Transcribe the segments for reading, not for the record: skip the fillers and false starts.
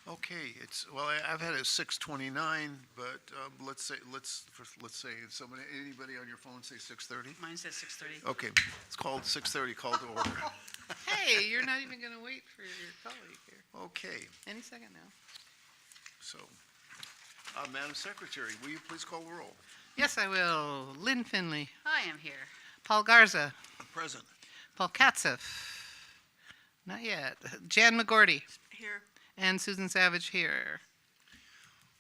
Okay, I've had it 6:29, but let's say anybody on your phone say 6:30? Mine says 6:30. Okay, it's called 6:30, call to order. Hey, you're not even going to wait for your colleague here. Okay, Any second now. so, Madam Secretary, will you please call the roll? Yes, I will. Lynn Finley. I am here. Paul Garza. Present. Paul Katzef. Not yet. Jan McGordy. Here. And Susan Savage here.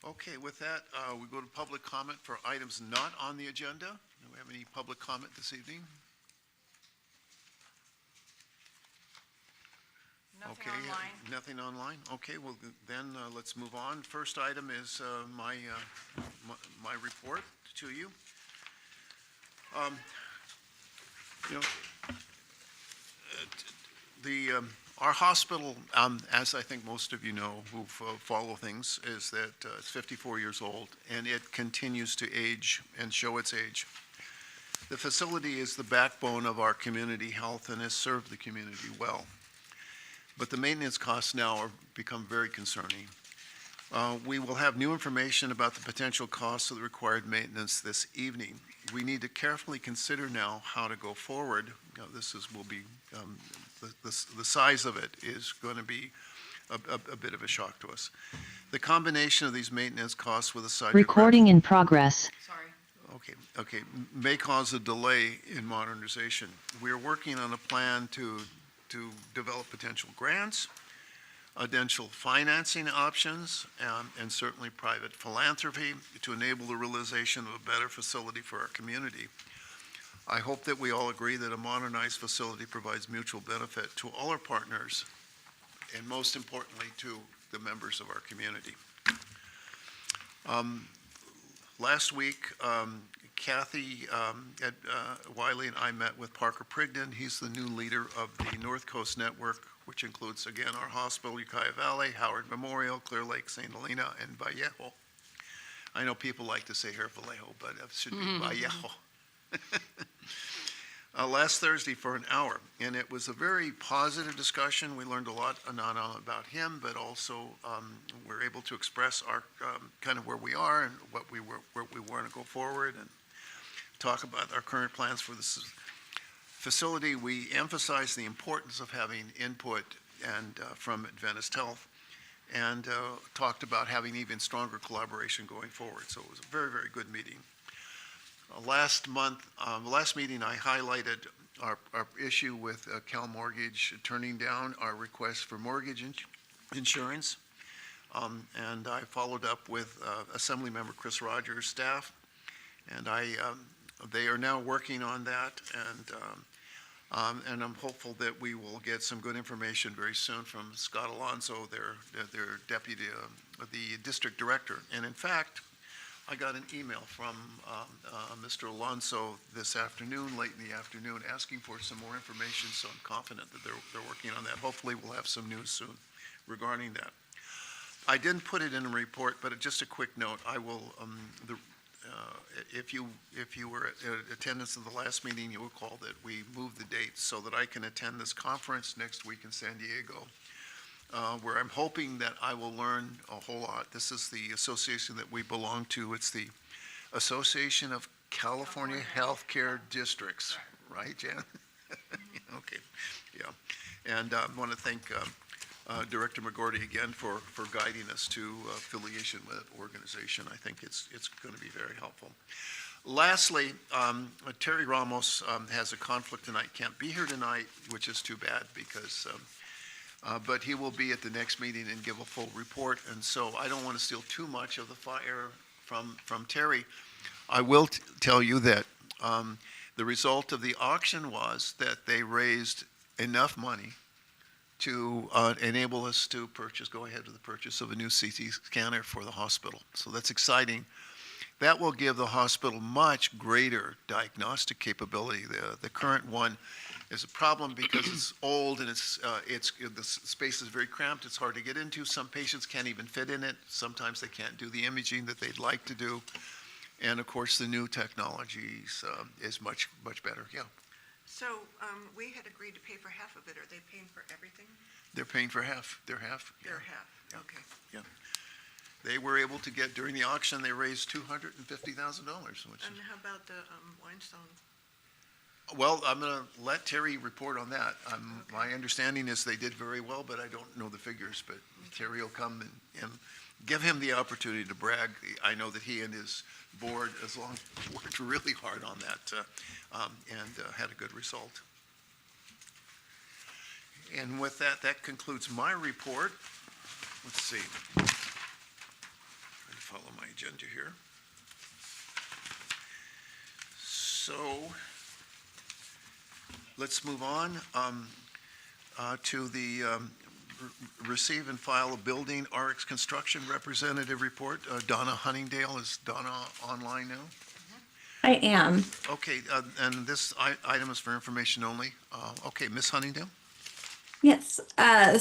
Okay, with that, we go to public comment for items not on the agenda. Do we have any public comment this evening? Nothing Okay, online. nothing online? Okay, well, then let's move on. First item is my report to you. You know, our hospital, as I think most of you know who follow things, is that it's 54 years old, and it continues to age and show its age. The facility is the backbone of our community health and has served the community well. But the maintenance costs now are become very concerning. We will have new information about the potential costs of the required maintenance this evening. We need to carefully consider now how to go forward. The size of it is going to be a bit of a shock to us. The combination of these maintenance costs with a side recording in progress. Sorry. Okay, may cause a delay in modernization. We are working on a plan to develop potential grants, potential financing options, and certainly private philanthropy to enable the realization of a better facility for our community. I hope that we all agree that a modernized facility provides mutual benefit to all our partners, and most importantly, to the members of our community. Last week, Kathy Wiley and I met with Parker Prigden. He's the new leader of the North Coast Network, which includes, again, our hospital, Ukiah Valley, Howard Memorial, Clear Lake, St. Helena, and Vallejo. I know people like to say here Vallejo, but it should be Vallejo. Last Thursday for an hour, and it was a very positive discussion. We learned a lot, not only about him, but also we're able to express our kind of where we are and where we want to go forward, and talk about our current plans for this facility. We emphasize the importance of having input and from Adventist Health, and talked about having even stronger collaboration going forward. So it was a very, very good meeting. Last meeting, I highlighted our issue with Cal Mortgage turning down our request for mortgage insurance. And I followed up with Assemblymember Chris Rogers' staff, and they are now working on that, and I'm hopeful that we will get some good information very soon from Scott Alonso, their deputy, the district director. And in fact, I got an email from Mr. Alonso this afternoon, late in the afternoon, asking for some more information, so I'm confident that they're working on that. Hopefully we'll have some news soon regarding that. I didn't put it in a report, but just a quick note. I will, if you were at attendance of the last meeting, you will recall that we moved the date so that I can attend this conference next week in San Diego, where I'm hoping that I will learn a whole lot. This is the association that we belong to. It's the Association of California Healthcare Districts, right, Jan? Okay, yeah. And I want to thank Director McGordy again for guiding us to affiliation with that organization. I think it's going to be very helpful. Lastly, Terry Ramos has a conflict tonight, can't be here tonight, which is too bad because but he will be at the next meeting and give a full report, and so I don't want to steal too much of the fire from Terry. I will tell you that the result of the auction was that they raised enough money to enable us to go ahead with the purchase of a new CT scanner for the hospital. So that's exciting. That will give the hospital much greater diagnostic capability. The current one is a problem because it's old and the space is very cramped. It's hard to get into. Some patients can't even fit in it. Sometimes they can't do the imaging that they'd like to do. And of course, the new technologies is much better. Yeah. So we had agreed to pay for half of it. Are they paying for everything? They're paying for half, their half. yeah. Their half, Yeah. okay. Yeah. They were able to get, during the auction, they raised $250,000, which And is, how about the Weinstein? well, I'm going to let Terry report on that. Okay. My understanding is they did very well, but I don't know the figures, but Terry will come and give him the opportunity to brag. I know that he and his board, as long, worked really hard on that, and had a good result. And with that, that concludes my report. Let's see. Try to follow my agenda here. So, let's move on to the receive and file a building RX construction representative report. Donna Huntingdale, is Donna online now? I am. Okay, and this item is for information only. Okay, Ms. Huntingdale? Yes.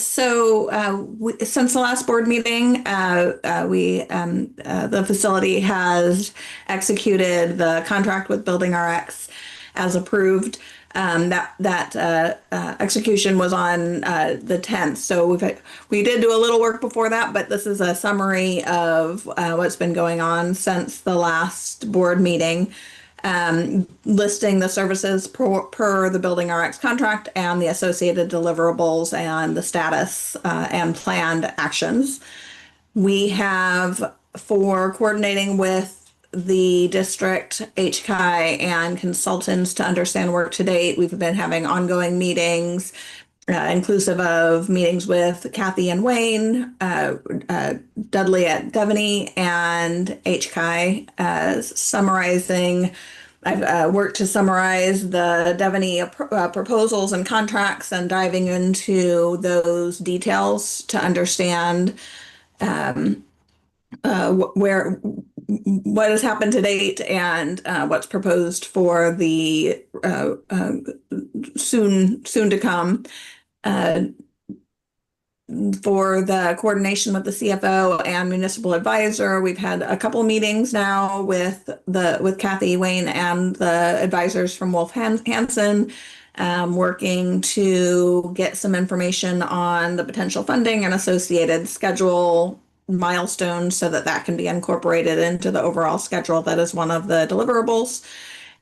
Since the last board meeting, the facility has executed the contract with Building RX as approved. That execution was on the 10th. So we did do a little work before that, but this is a summary of what's been going on since the last board meeting. Listing the services per the Building RX contract and the associated deliverables and the status and planned actions. We have, for coordinating with the district, HCI, and consultants to understand work to date, we've been having ongoing meetings, inclusive of meetings with Kathy and Wayne, Dudley at Devaney, and HCI, summarizing. I've worked to summarize the Devaney proposals and contracts and diving into those details to understand what has happened to date and what's proposed for the soon to come. For the coordination with the CFO and municipal advisor, we've had a couple meetings now with Kathy, Wayne, and the advisors from Wolf Hansen, working to get some information on the potential funding and associated schedule milestones so that can be incorporated into the overall schedule. That is one of the deliverables.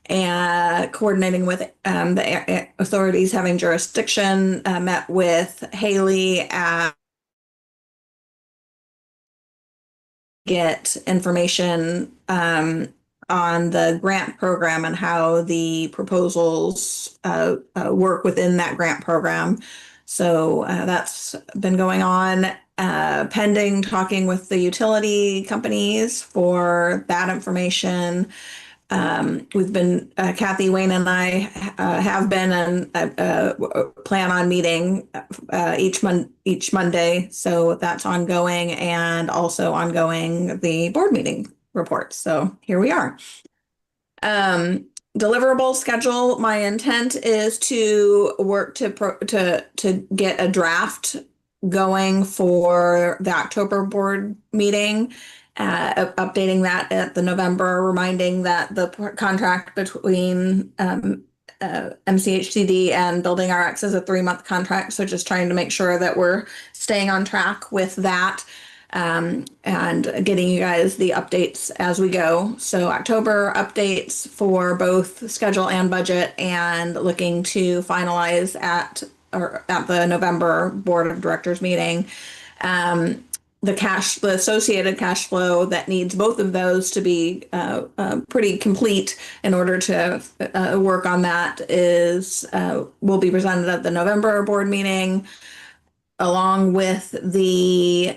And coordinating with the authorities having jurisdiction, met with Haley at get information on the grant program and how the proposals work within that grant program. So that's been going on, pending talking with the utility companies for that information. We've been, Kathy, Wayne, and I have been and plan on meeting each Monday. So that's ongoing, and also ongoing the board meeting reports. So here we are. Deliverable schedule. My intent is to work to get a draft going for the October board meeting. Updating that at the November, reminding that the contract between MCHCD and Building RX is a 3-month contract. So just trying to make sure that we're staying on track with that, and getting you guys the updates as we go. So October updates for both schedule and budget, and looking to finalize at the November Board of Directors meeting. The associated cash flow that needs both of those to be pretty complete in order to work on that will be presented at the November board meeting, along with the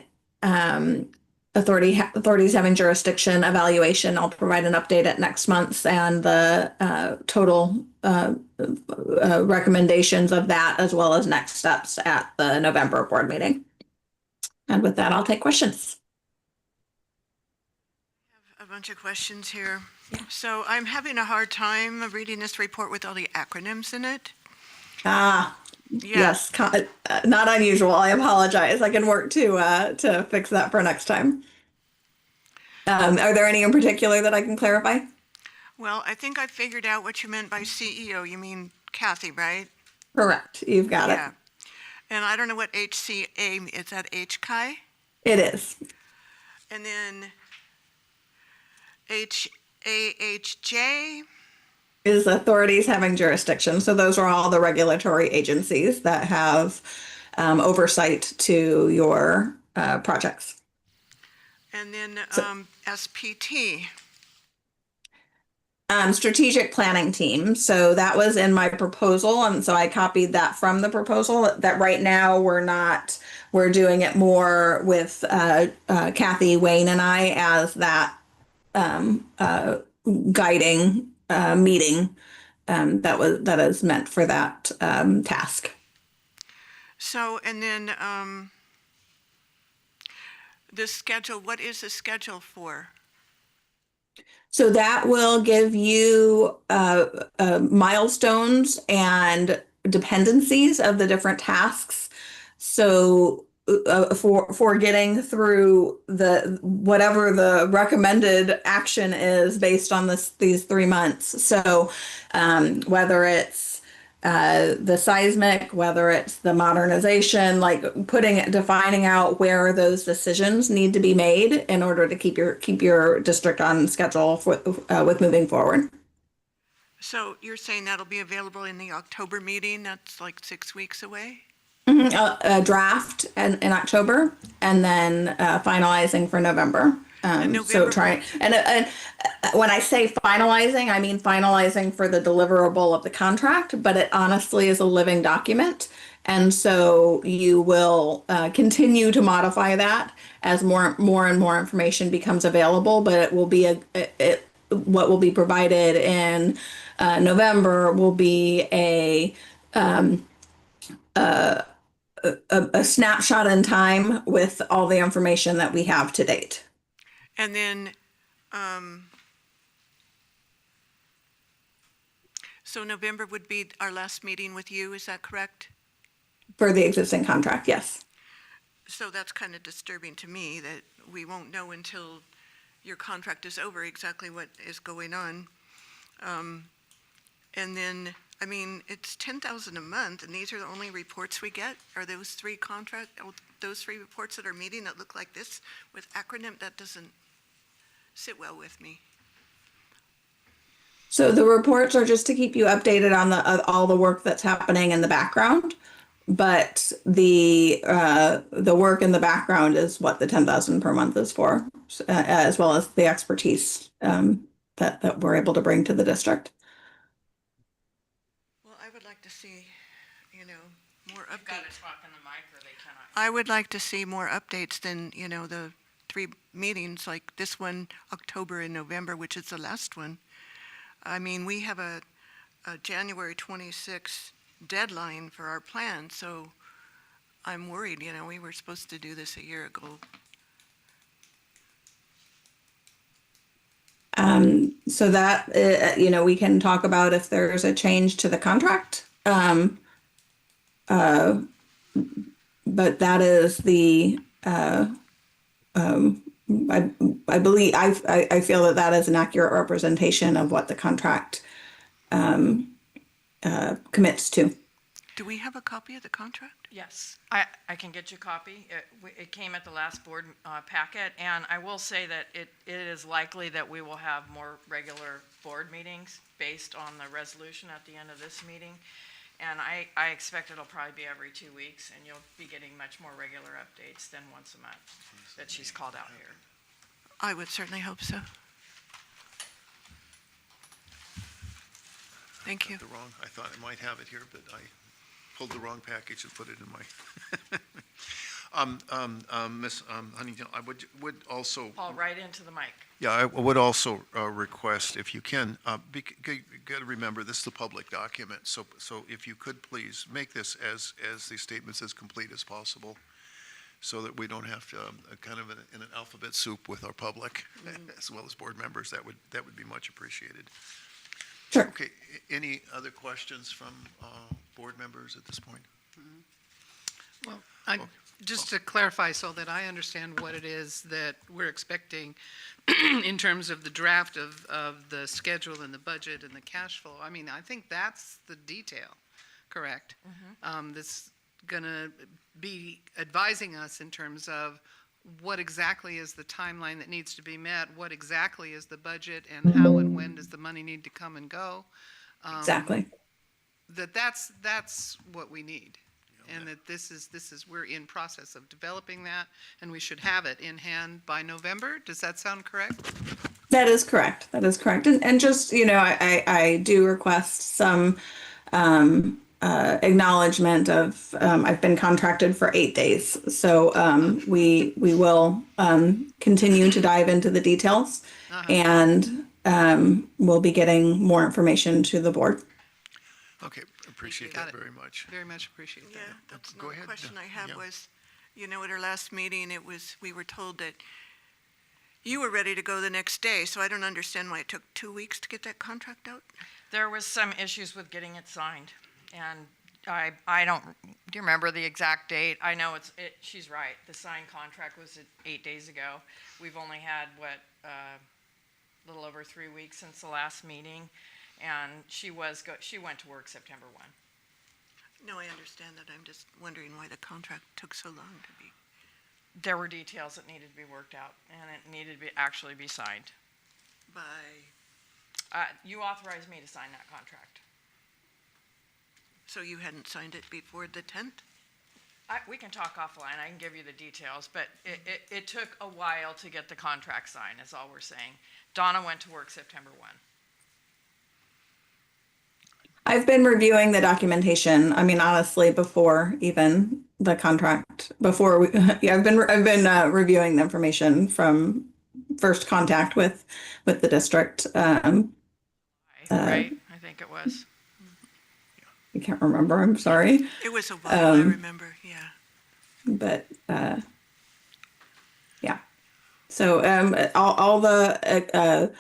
authorities having jurisdiction evaluation. I'll provide an update at next month's, and the total recommendations of that, as well as next steps at the November board meeting. And with that, I'll take questions. I have a bunch of questions here. Yeah. So I'm having a hard time reading this report with all the acronyms in it. Yes, not unusual. I apologize. I can work to fix that for next time. Are there any in particular that I can clarify? Well, I think I figured out what you meant by CEO. You mean Kathy, right? Correct. You've got Yeah. And I don't know what HCA, is that HCI? it. It is. And then HAHJ? Is authorities having jurisdiction. So those are all the regulatory agencies that have oversight to your projects. And then So- SPT. Strategic planning team. So that was in my proposal, and so I copied that from the proposal. That right now we're doing it more with Kathy, Wayne, and I as that guiding meeting that is meant for that task. So, and then the schedule, what is the schedule for? So that will give you milestones and dependencies of the different tasks. So for getting through the whatever the recommended action is based on these 3 months. So whether it's the seismic, whether it's the modernization, like defining out where those decisions need to be made in order to keep your district on schedule with moving forward. So you're saying that'll be available in the October meeting? That's like 6 weeks away? A draft in October, and then finalizing for November. And So November- trying and when I say finalizing, I mean finalizing for the deliverable of the contract, but it honestly is a living document. And so you will continue to modify that as more and more information becomes available, but it will be what will be provided in November will be a snapshot in time with all the information that we have to date. And then, so November would be our last meeting with you, is that correct? For the existing contract, yes. So that's kind of disturbing to me that we won't know until your contract is over exactly what is going on. And then, I mean, it's 10,000 a month, and these are the only reports we get? Are those three reports that are meeting that look like this with acronym? That doesn't sit well with me. So the reports are just to keep you updated on all the work that's happening in the background, but the work in the background is what the 10,000 per month is for, as well as the expertise that we're able to bring to the district. Well, I would like to see, more You've got updates. to talk in the mic or they cannot. I would like to see more updates than, the 3 meetings like this one, October and November, which is the last one. I mean, we have a January 26th deadline for our plan, so I'm worried, we were supposed to do this a year ago. So that, we can talk about if there's a change to the contract. But that is I believe, I feel that is an accurate representation of what the contract commits to. Do we have a copy of the contract? Yes, I can get you a copy. It came at the last board packet, and I will say that it is likely that we will have more regular board meetings based on the resolution at the end of this meeting. And I expect it'll probably be every 2 weeks, and you'll be getting much more regular updates than once a month that she's called out here. I would certainly hope so. Thank you. I thought I might have it here, but I pulled the wrong package and put it in my. Ms. Huntington, I would also. Paul, right into the mic. Yeah, I would also request, if you can, you got to remember, this is a public document, so if you could please make this as the statements as complete as possible, so that we don't have to kind of in an alphabet soup with our public, as well as board members. That would be much appreciated. Sure. Okay, any other questions from board members at this point? Well, Just to clarify so that I understand what it is that we're expecting in terms of the draft of the schedule and the budget and the cash flow. I mean, I think that's the detail, correct? That's going to be advising us in terms of what exactly is the timeline that needs to be met, what exactly is the budget, and how and when does the money need to come and go. Exactly. That's what we need. And that this is, we're in process of developing that, and we should have it in hand by November. Does that sound correct? That is correct. That is correct. And just, I do request some acknowledgement of, I've been contracted for 8 days. So we will continue to dive into the details, and we'll be getting more information to the board. Okay, appreciate Got that it. very much. Very much appreciate Yeah, that. that's Go another ahead. question I had Yeah. was, at our last meeting, we were told that you were ready to go the next day, so I don't understand why it took 2 weeks to get that contract out. There was some issues with getting it signed, and I don't, do you remember the exact date? I know she's right, the signed contract was 8 days ago. We've only had, a little over 3 weeks since the last meeting, and she went to work September 1. No, I understand that. I'm just wondering why the contract took so long to be. There were details that needed to be worked out, and it needed to actually be signed. You authorized me to sign that contract. So you hadn't signed it before the 10th? We can talk offline, I can give you the details, but it took a while to get the contract signed, is all we're saying. Donna went to work September 1. I've been reviewing the documentation. I mean, honestly, before even the contract, I've been reviewing the information from first contact with the district. Right? I think it was. I can't remember. I'm sorry, It was a while, I remember, yeah. but yeah. So all the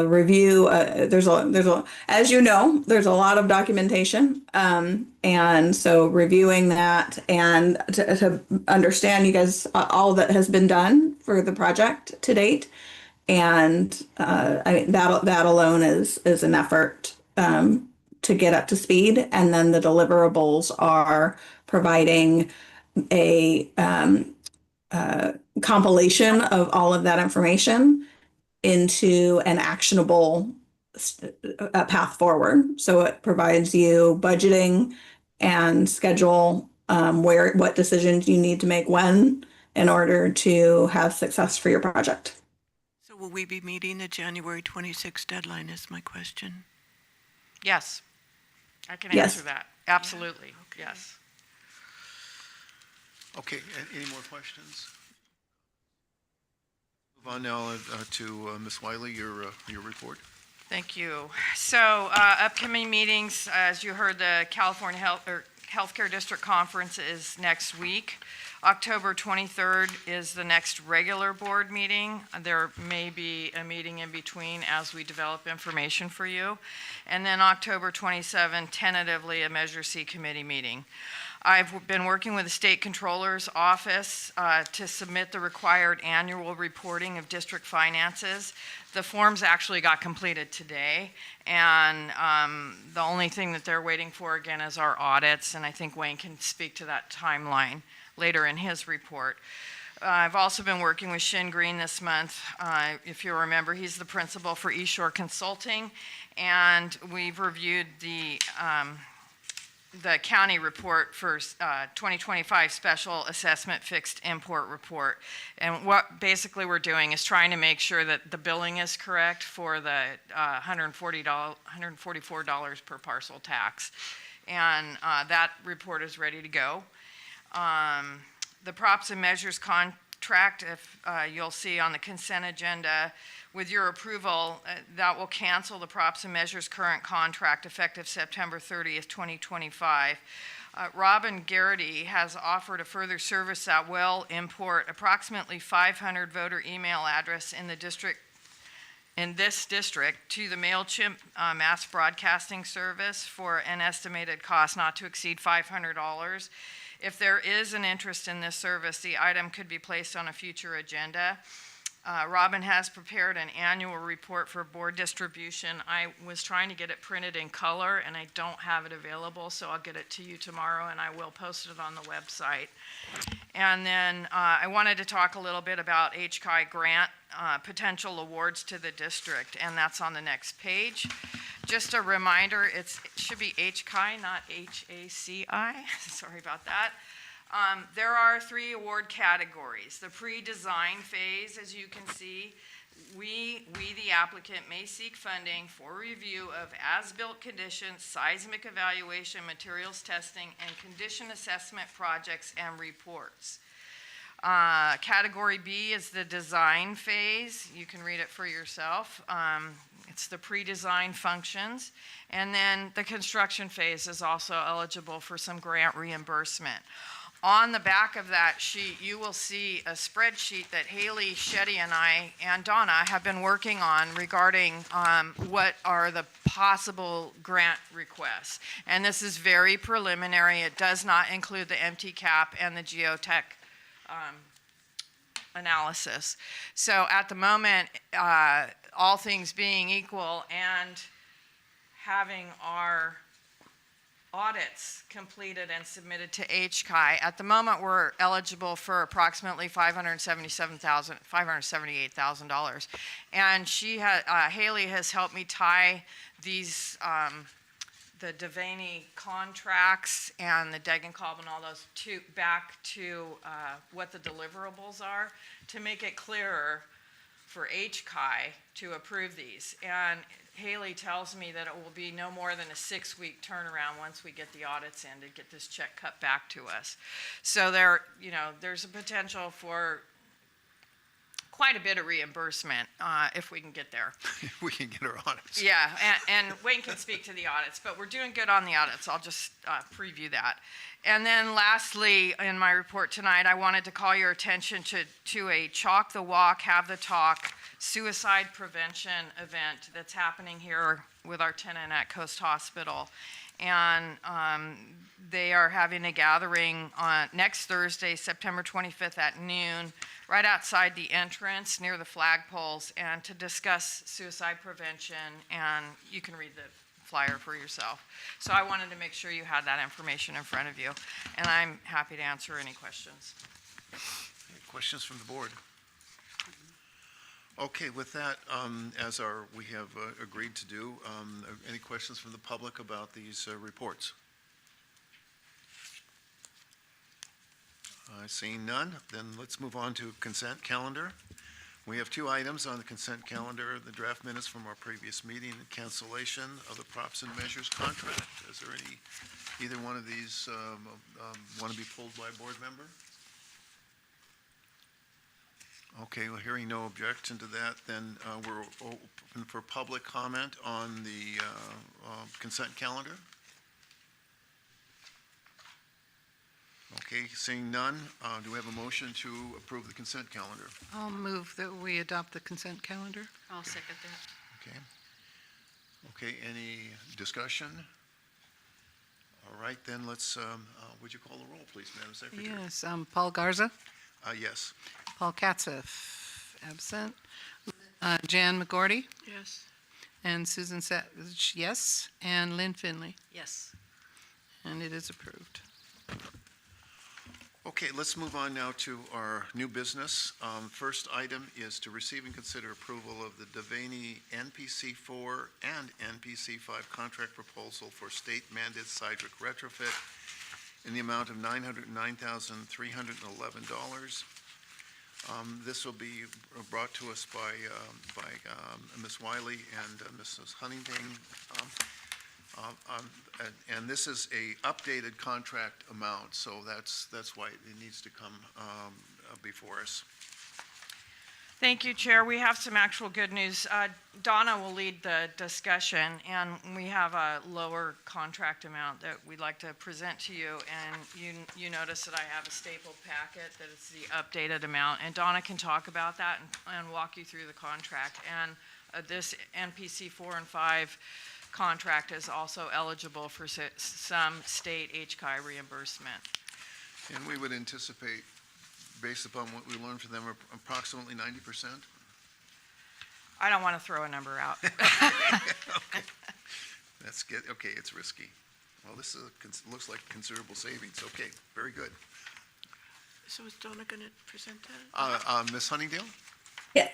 review, there's a, as you know, there's a lot of documentation. And so reviewing that and to understand you guys, all that has been done for the project to date. And that alone is an effort to get up to speed. And then the deliverables are providing a compilation of all of that information into an actionable path forward. So it provides you budgeting and schedule, what decisions you need to make when in order to have success for your project. So will we be meeting the January 26th deadline is my question. Yes, I can Yes. answer that. Absolutely, okay. yes. Okay, any more questions? Move on now to Ms. Wiley, your report. Thank you. So upcoming meetings, as you heard, the California Healthcare District Conference is next week. October 23rd is the next regular board meeting. There may be a meeting in between as we develop information for you. And then October 27th, tentatively a Measure C committee meeting. I've been working with the State Controller's Office to submit the required annual reporting of district finances. The forms actually got completed today, and the only thing that they're waiting for again is our audits, and I think Wayne can speak to that timeline later in his report. I've also been working with Shin Green this month. If you remember, he's the principal for East Shore Consulting, and we've reviewed the county report for 2025 special assessment fixed import report. And what basically we're doing is trying to make sure that the billing is correct for the $144 per parcel tax. And that report is ready to go. The props and measures contract, if you'll see on the consent agenda, with your approval, that will cancel the props and measures current contract effective September 30th, 2025. Robin Garrity has offered a further service that will import approximately 500 voter email address in this district to the MailChimp mass broadcasting service for an estimated cost not to exceed $500. If there is an interest in this service, the item could be placed on a future agenda. Robin has prepared an annual report for board distribution. I was trying to get it printed in color, and I don't have it available, so I'll get it to you tomorrow, and I will post it on the website. And then I wanted to talk a little bit about HCI grant potential awards to the district, and that's on the next page. Just a reminder, it should be HCI, not HACI. Sorry about that. There are 3 award categories. The pre-design phase, as you can see, we the applicant may seek funding for review of as-built conditions, seismic evaluation, materials testing, and condition assessment projects and reports. Category B is the design phase. You can read it for yourself. It's the pre-design functions. And then the construction phase is also eligible for some grant reimbursement. On the back of that sheet, you will see a spreadsheet that Haley, Shetty, and I, and Donna have been working on regarding what are the possible grant requests. And this is very preliminary. It does not include the MTCAP and the geotech analysis. So at the moment, all things being equal and having our audits completed and submitted to HCI. At the moment, we're eligible for approximately $578,000. And Haley has helped me tie these, the Devaney contracts and the Degenkolb and all those back to what the deliverables are to make it clearer for HCI to approve these. And Haley tells me that it will be no more than a 6-week turnaround once we get the audits in to get this check cut back to us. So there's a potential for quite a bit of reimbursement if we can get there. If we can get our audits. Yeah, and Wayne can speak to the audits, but we're doing good on the audits. I'll just preview that. And then lastly, in my report tonight, I wanted to call your attention to a Chalk the Walk, Have the Talk suicide prevention event that's happening here with our tenant at Coast Hospital. And they are having a gathering on next Thursday, September 25th at noon, right outside the entrance near the flagpoles, and to discuss suicide prevention. And you can read the flyer for yourself. So I wanted to make sure you had that information in front of you, and I'm happy to answer any questions. Any questions from the board? Okay, with that, we have agreed to do, any questions from the public about these reports? Seeing none, then let's move on to consent calendar. We have 2 items on the consent calendar: the draft minutes from our previous meeting and cancellation of the props and measures contract. Is there either one of these want to be pulled by a board member? Okay, well, hearing no objection to that, then we're open for public comment on the consent calendar. Okay, seeing none, do we have a motion to approve the consent calendar? I'll move that we adopt the consent calendar. I'll second that. Okay. Okay, any discussion? All right, then let's, would you call the roll, please, Madam Secretary? Yes, Paul Garza, Yes. Paul Katzif, absent. Jan McGordy, Yes. and Susan Savage, yes, and Lynn Finley, Yes. and it is approved. Okay, let's move on now to our new business. First item is to receive and consider approval of the Devaney NPC4 and NPC5 contract proposal for state-mandated seismic retrofit in the amount of $909,311. This will be brought to us by Ms. Wiley and Mrs. Huntington. And this is a updated contract amount, so that's why it needs to come before us. Thank you, Chair. We have some actual good news. Donna will lead the discussion, and we have a lower contract amount that we'd like to present to you. And you notice that I have a stapled packet that is the updated amount, and Donna can talk about that and walk you through the contract. And this NPC 4 and 5 contract is also eligible for some state HCI reimbursement. And we would anticipate, based upon what we learned from them, approximately 90%? I don't want to throw a number out. That's good, okay, it's risky. Well, this is, looks like considerable savings, okay, very good. So is Donna going to present that? Ms. Huntingdale? Yeah.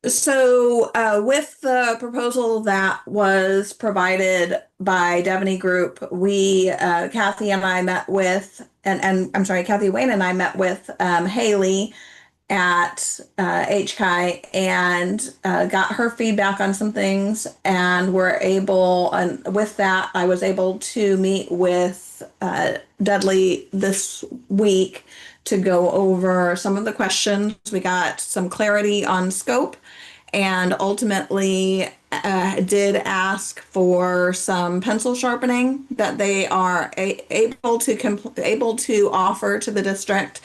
So with the proposal that was provided by Devaney Group, we, Kathy and I met with, and I'm sorry, Kathy Wayne and I met with Haley at HCI and got her feedback on some things, and were able, and with that, I was able to meet with Dudley this week to go over some of the questions. We got some clarity on scope, and ultimately did ask for some pencil sharpening that they are able to offer to the district.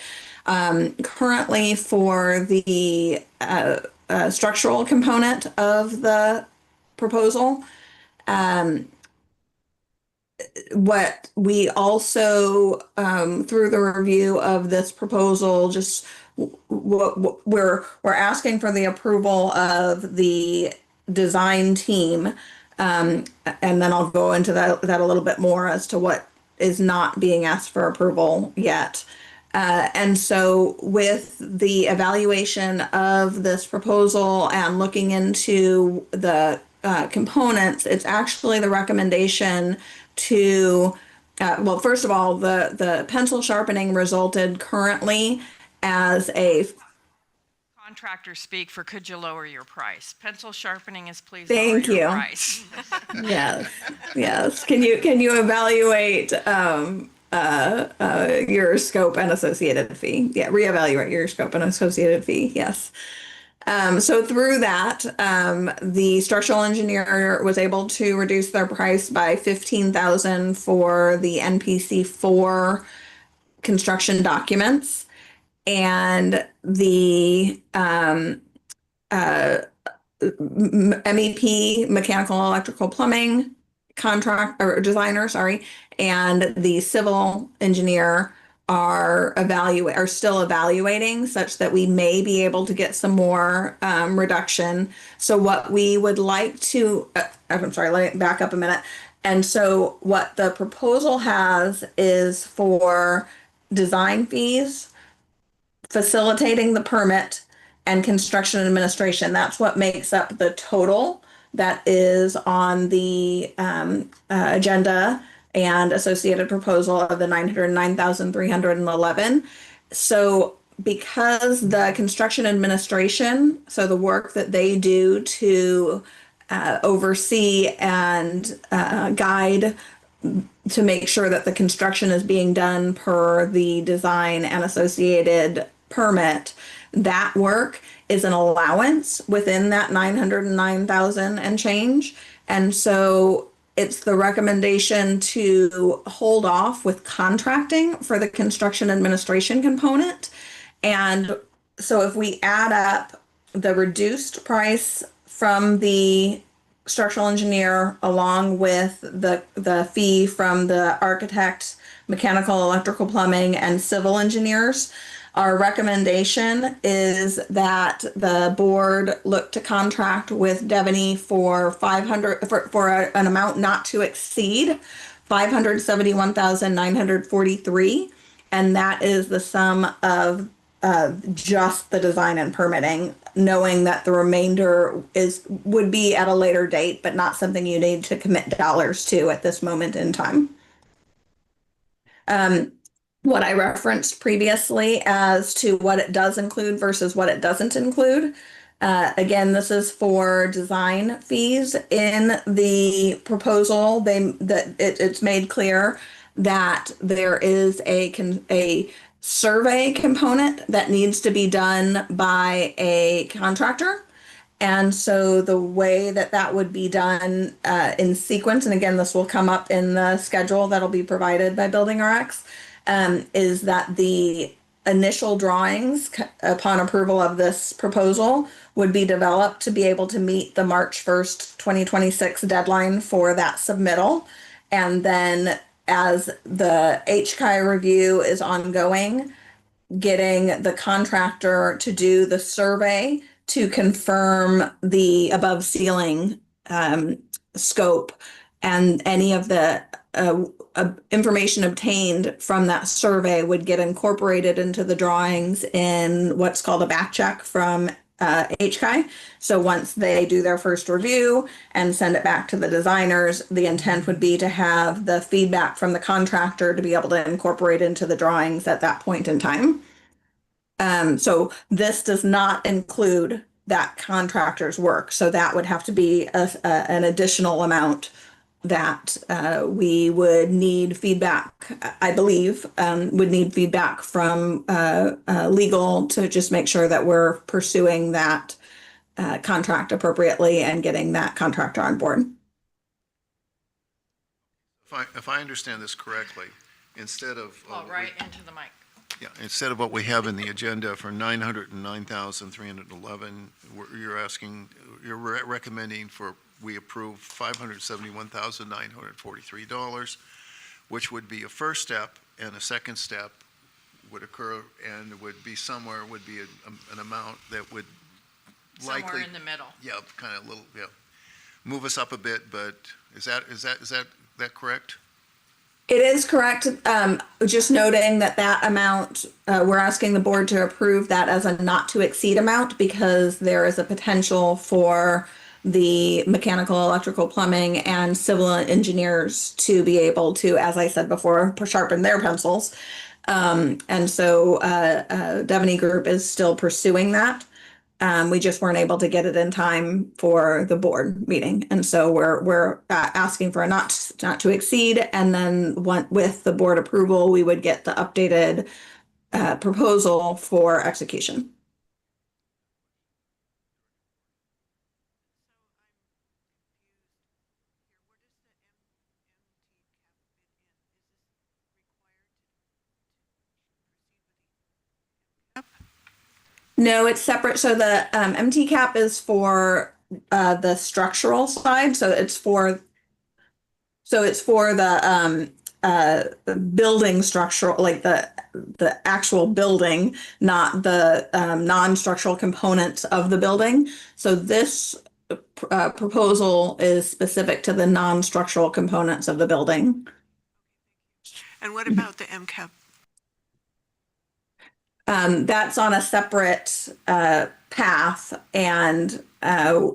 Currently, for the structural component of the proposal, what we also, through the review of this proposal, just what we're asking for the approval of the design team, and then I'll go into that a little bit more as to what is not being asked for approval yet. And so with the evaluation of this proposal and looking into the components, it's actually the recommendation to, well, first of all, the pencil sharpening resulted currently as a, Contractors speak for could you lower your price? Pencil sharpening is please lower Thank your you. price. yes, yes. Can you evaluate your scope and associated fee? Yeah, reevaluate your scope and associated fee. Yes. So through that, the structural engineer was able to reduce their price by $15,000 for the NPC4 construction documents, and the MEP, mechanical, electrical, plumbing contract or designer, sorry, and the civil engineer are still evaluating, such that we may be able to get some more reduction. So what we would like to, I'm sorry, let me back up a minute. And so what the proposal has is for design fees, facilitating the permit, and construction administration. That's what makes up the total that is on the agenda and associated proposal of the 909,311. So because the construction administration, so the work that they do to oversee and guide to make sure that the construction is being done per the design and associated permit, that work is an allowance within that 909,000 and change. And so it's the recommendation to hold off with contracting for the construction administration component. And so if we add up the reduced price from the structural engineer along with the fee from the architect, mechanical, electrical, plumbing, and civil engineers, our recommendation is that the board look to contract with Devaney for 500 for an amount not to exceed 571,943, and that is the sum of just the design and permitting, knowing that the remainder would be at a later date, but not something you need to commit dollars to at this moment in time. What I referenced previously as to what it does include versus what it doesn't include. Again, this is for design fees. In the proposal, it's made clear that there is a survey component that needs to be done by a contractor. And so the way that would be done in sequence, and again, this will come up in the schedule that'll be provided by Building RX, is that the initial drawings upon approval of this proposal would be developed to be able to meet the March 1st, 2026 deadline for that submittal. And then as the HCI review is ongoing, getting the contractor to do the survey to confirm the above ceiling scope, and any of the information obtained from that survey would get incorporated into the drawings in what's called a back check from HCI. So once they do their first review and send it back to the designers, the intent would be to have the feedback from the contractor to be able to incorporate into the drawings at that point in time. So this does not include that contractor's work. So that would have to be an additional amount that we would need feedback, I believe, would need feedback from legal to just make sure that we're pursuing that contract appropriately and getting that contractor on board. If I understand this correctly, instead of. Right into the mic. Yeah, instead of what we have in the agenda for 909,311, you're recommending we approve $571,943, which would be a first step, and a second step would occur, and would be an amount that would likely. Somewhere in the middle. Yeah, kind of move us up a bit, but is that correct? It is correct. Just noting that amount, we're asking the board to approve that as a not to exceed amount, because there is a potential for the mechanical, electrical, plumbing, and civil engineers to be able to, as I said before, sharpen their pencils. And so Devaney Group is still pursuing that. We just weren't able to get it in time for the board meeting. And so we're asking for a not to exceed. And then with the board approval, we would get the updated proposal for execution. No, it's separate. So the MT cap is for the structural side. So it's for the building structural, like the actual building, not the non-structural components of the building. So this proposal is specific to the non-structural components of the building. And what about the MCAP? That's on a separate path, and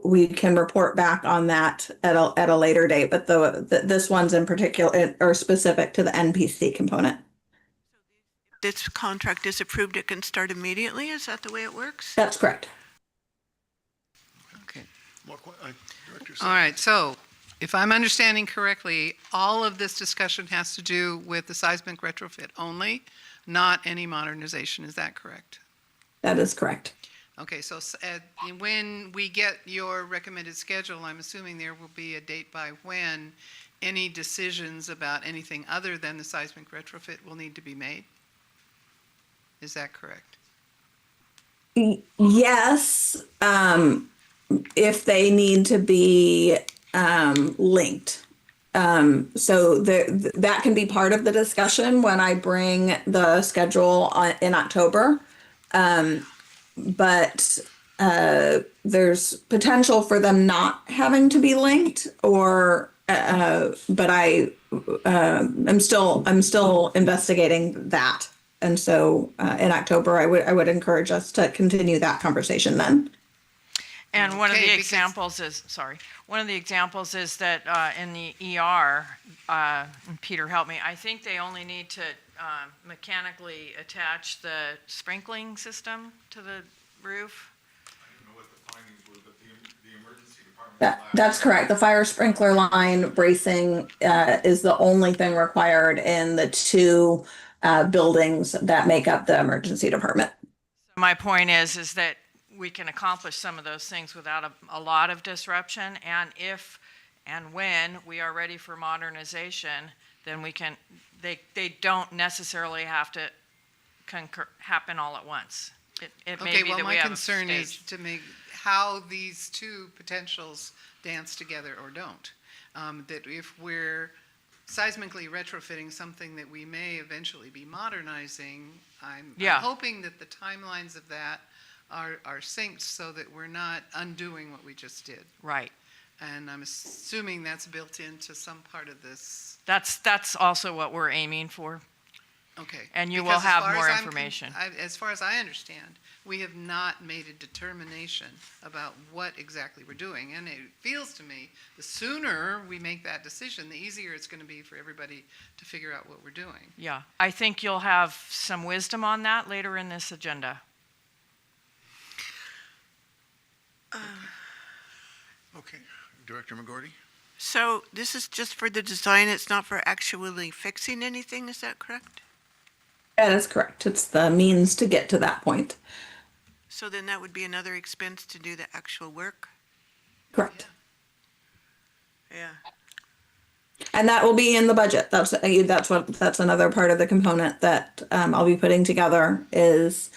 we can report back on that at a later date. But this one's in particular or specific to the NPC component. This contract is approved, it can start immediately? Is that the way it works? That's correct. Okay. Director All right, so if I'm understanding correctly, all of this discussion has to do with the seismic retrofit only, not any modernization. Is that correct? That is correct. Okay, so when we get your recommended schedule, I'm assuming there will be a date by when any decisions about anything other than the seismic retrofit will need to be made? Is that correct? Yes, if they need to be linked. So that can be part of the discussion when I bring the schedule in October. But there's potential for them not having to be linked, but I'm still investigating that. And so in October, I would encourage us to continue that conversation then. And one of Okay, the because- examples is that in the ER, and Peter, help me, I think they only need to mechanically attach the sprinkling system to the roof. I don't know what the findings were, but the emergency department. That's correct. The fire sprinkler line bracing is the only thing required in the two buildings that make up the emergency department. My point is that we can accomplish some of those things without a lot of disruption, and if and when we are ready for modernization, then they don't necessarily have to happen all at once. It may Okay, be well, that we my have concern is staged. to make how these two potentials dance together or don't. That if we're seismically retrofitting something that we may eventually be modernizing, I'm Yeah. hoping that the timelines of that are synced so that we're not undoing what we just did. Right. And I'm assuming that's built into some part of this. That's also what we're aiming for. Okay. And you will Because as have far more as information. as far as I understand, we have not made a determination about what exactly we're doing. And it feels to me, the sooner we make that decision, the easier it's going to be for everybody to figure out what we're doing. Yeah. I think you'll have some wisdom on that later in this agenda. Okay, Director McGordy? So this is just for the design, it's not for actually fixing anything, is that correct? That is correct. It's the means to get to that point. So then that would be another expense to do the actual work? Correct. Yeah. And that will be in the budget. That's another part of the component that I'll be putting together is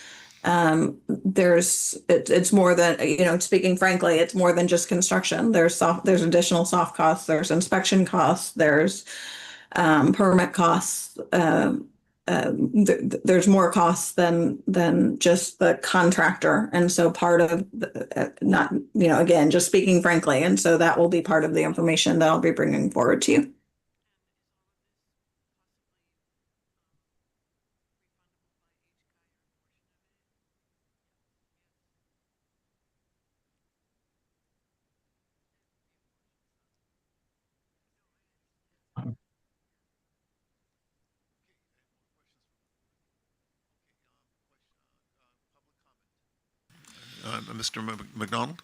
it's more than, speaking frankly, it's more than just construction. There's additional soft costs, there's inspection costs, there's permit costs. There's more costs than just the contractor. And so part of not, again, just speaking frankly. And so that will be part of the information that I'll be bringing forward to you. Mr. McDonald?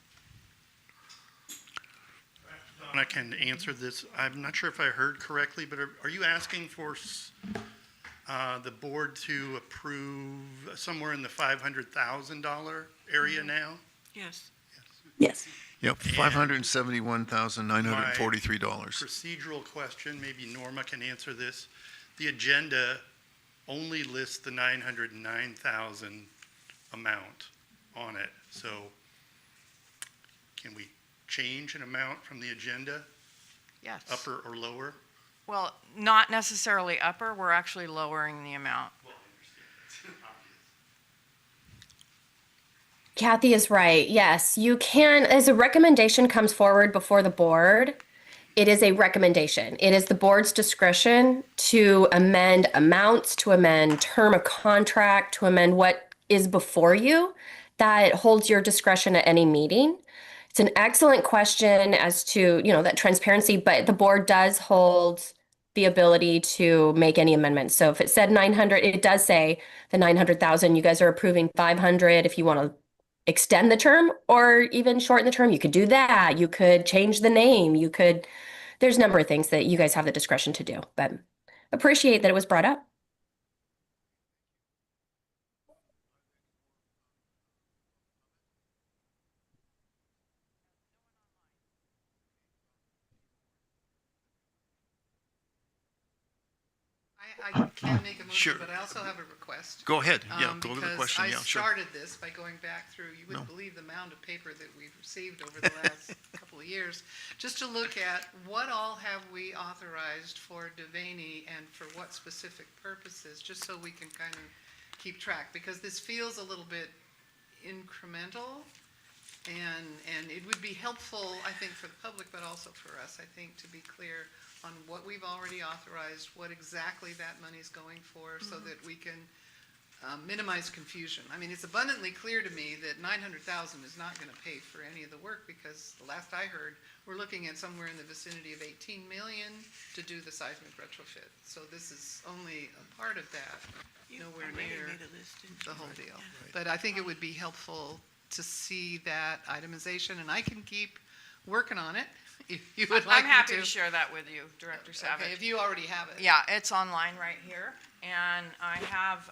I can answer this. I'm not sure if I heard correctly, but are you asking for the board to approve somewhere in the $500,000 area now? Yes. Yes. Yep, $571,943. Procedural question, maybe Norma can answer this. The agenda only lists the 909,000 amount on it. So can we change an amount from the agenda, Yes. upper or lower? Well, not necessarily upper. We're actually lowering the amount. Kathy is right. Yes, you can, as a recommendation comes forward before the board, it is a recommendation. It is the board's discretion to amend amounts, to amend term of contract, to amend what is before you. That holds your discretion at any meeting. It's an excellent question as to, that transparency, but the board does hold the ability to make any amendments. So if it said 900, it does say the 900,000, you guys are approving 500. If you want to extend the term or even shorten the term, you could do that. You could change the name. There's a number of things that you guys have the discretion to do, but appreciate that it was brought up. I can make a Sure. motion, but I also have a request. Go ahead, yeah, go to the Because question, yeah, I sure. started this by going back through, you wouldn't No. believe the amount of paper that we've received over the last couple of years, just to look at what all have we authorized for Devaney and for what specific purposes, just so we can kind of keep track, because this feels a little bit incremental, and it would be helpful, I think, for the public, but also for us, I think, to be clear on what we've already authorized, what exactly that money's going for, so that we can minimize confusion. I mean, it's abundantly clear to me that 900,000 is not going to pay for any of the work, because the last I heard, we're looking at somewhere in the vicinity of 18 million to do the seismic retrofit. So this is only a part of that, nowhere near the whole deal. But I think it would be helpful to see that itemization, and I can keep working on it if you would like I'm me happy to share that with you, Director Savage. Okay, if you already have it. Yeah, it's online right here, and I have,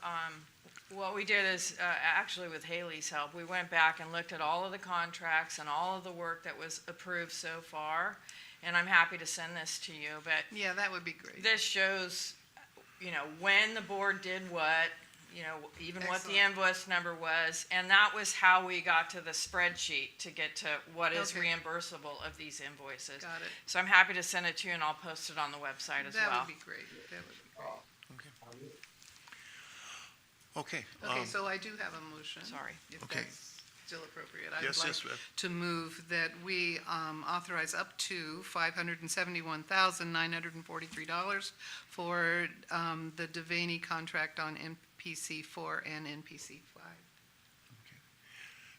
what we did is, actually with Haley's help, we went back and looked at all of the contracts and all of the work that was approved so far, and I'm happy to send this to you, but Yeah, that would be great. this shows, when the board did what, you know, even what the invoice number was, and that was how we got to the spreadsheet to get to what is Okay. reimbursable of these invoices. Got it. So I'm happy to send it to you, and I'll post it on the website as That well. would be great. That would be great. Okay. Okay, so I do have a motion. Sorry. If Okay. that's still appropriate. I Yes, would yes, like ma'am. to move that we authorize up to $571,943 for the Devaney contract on NPC 4 and NPC 5.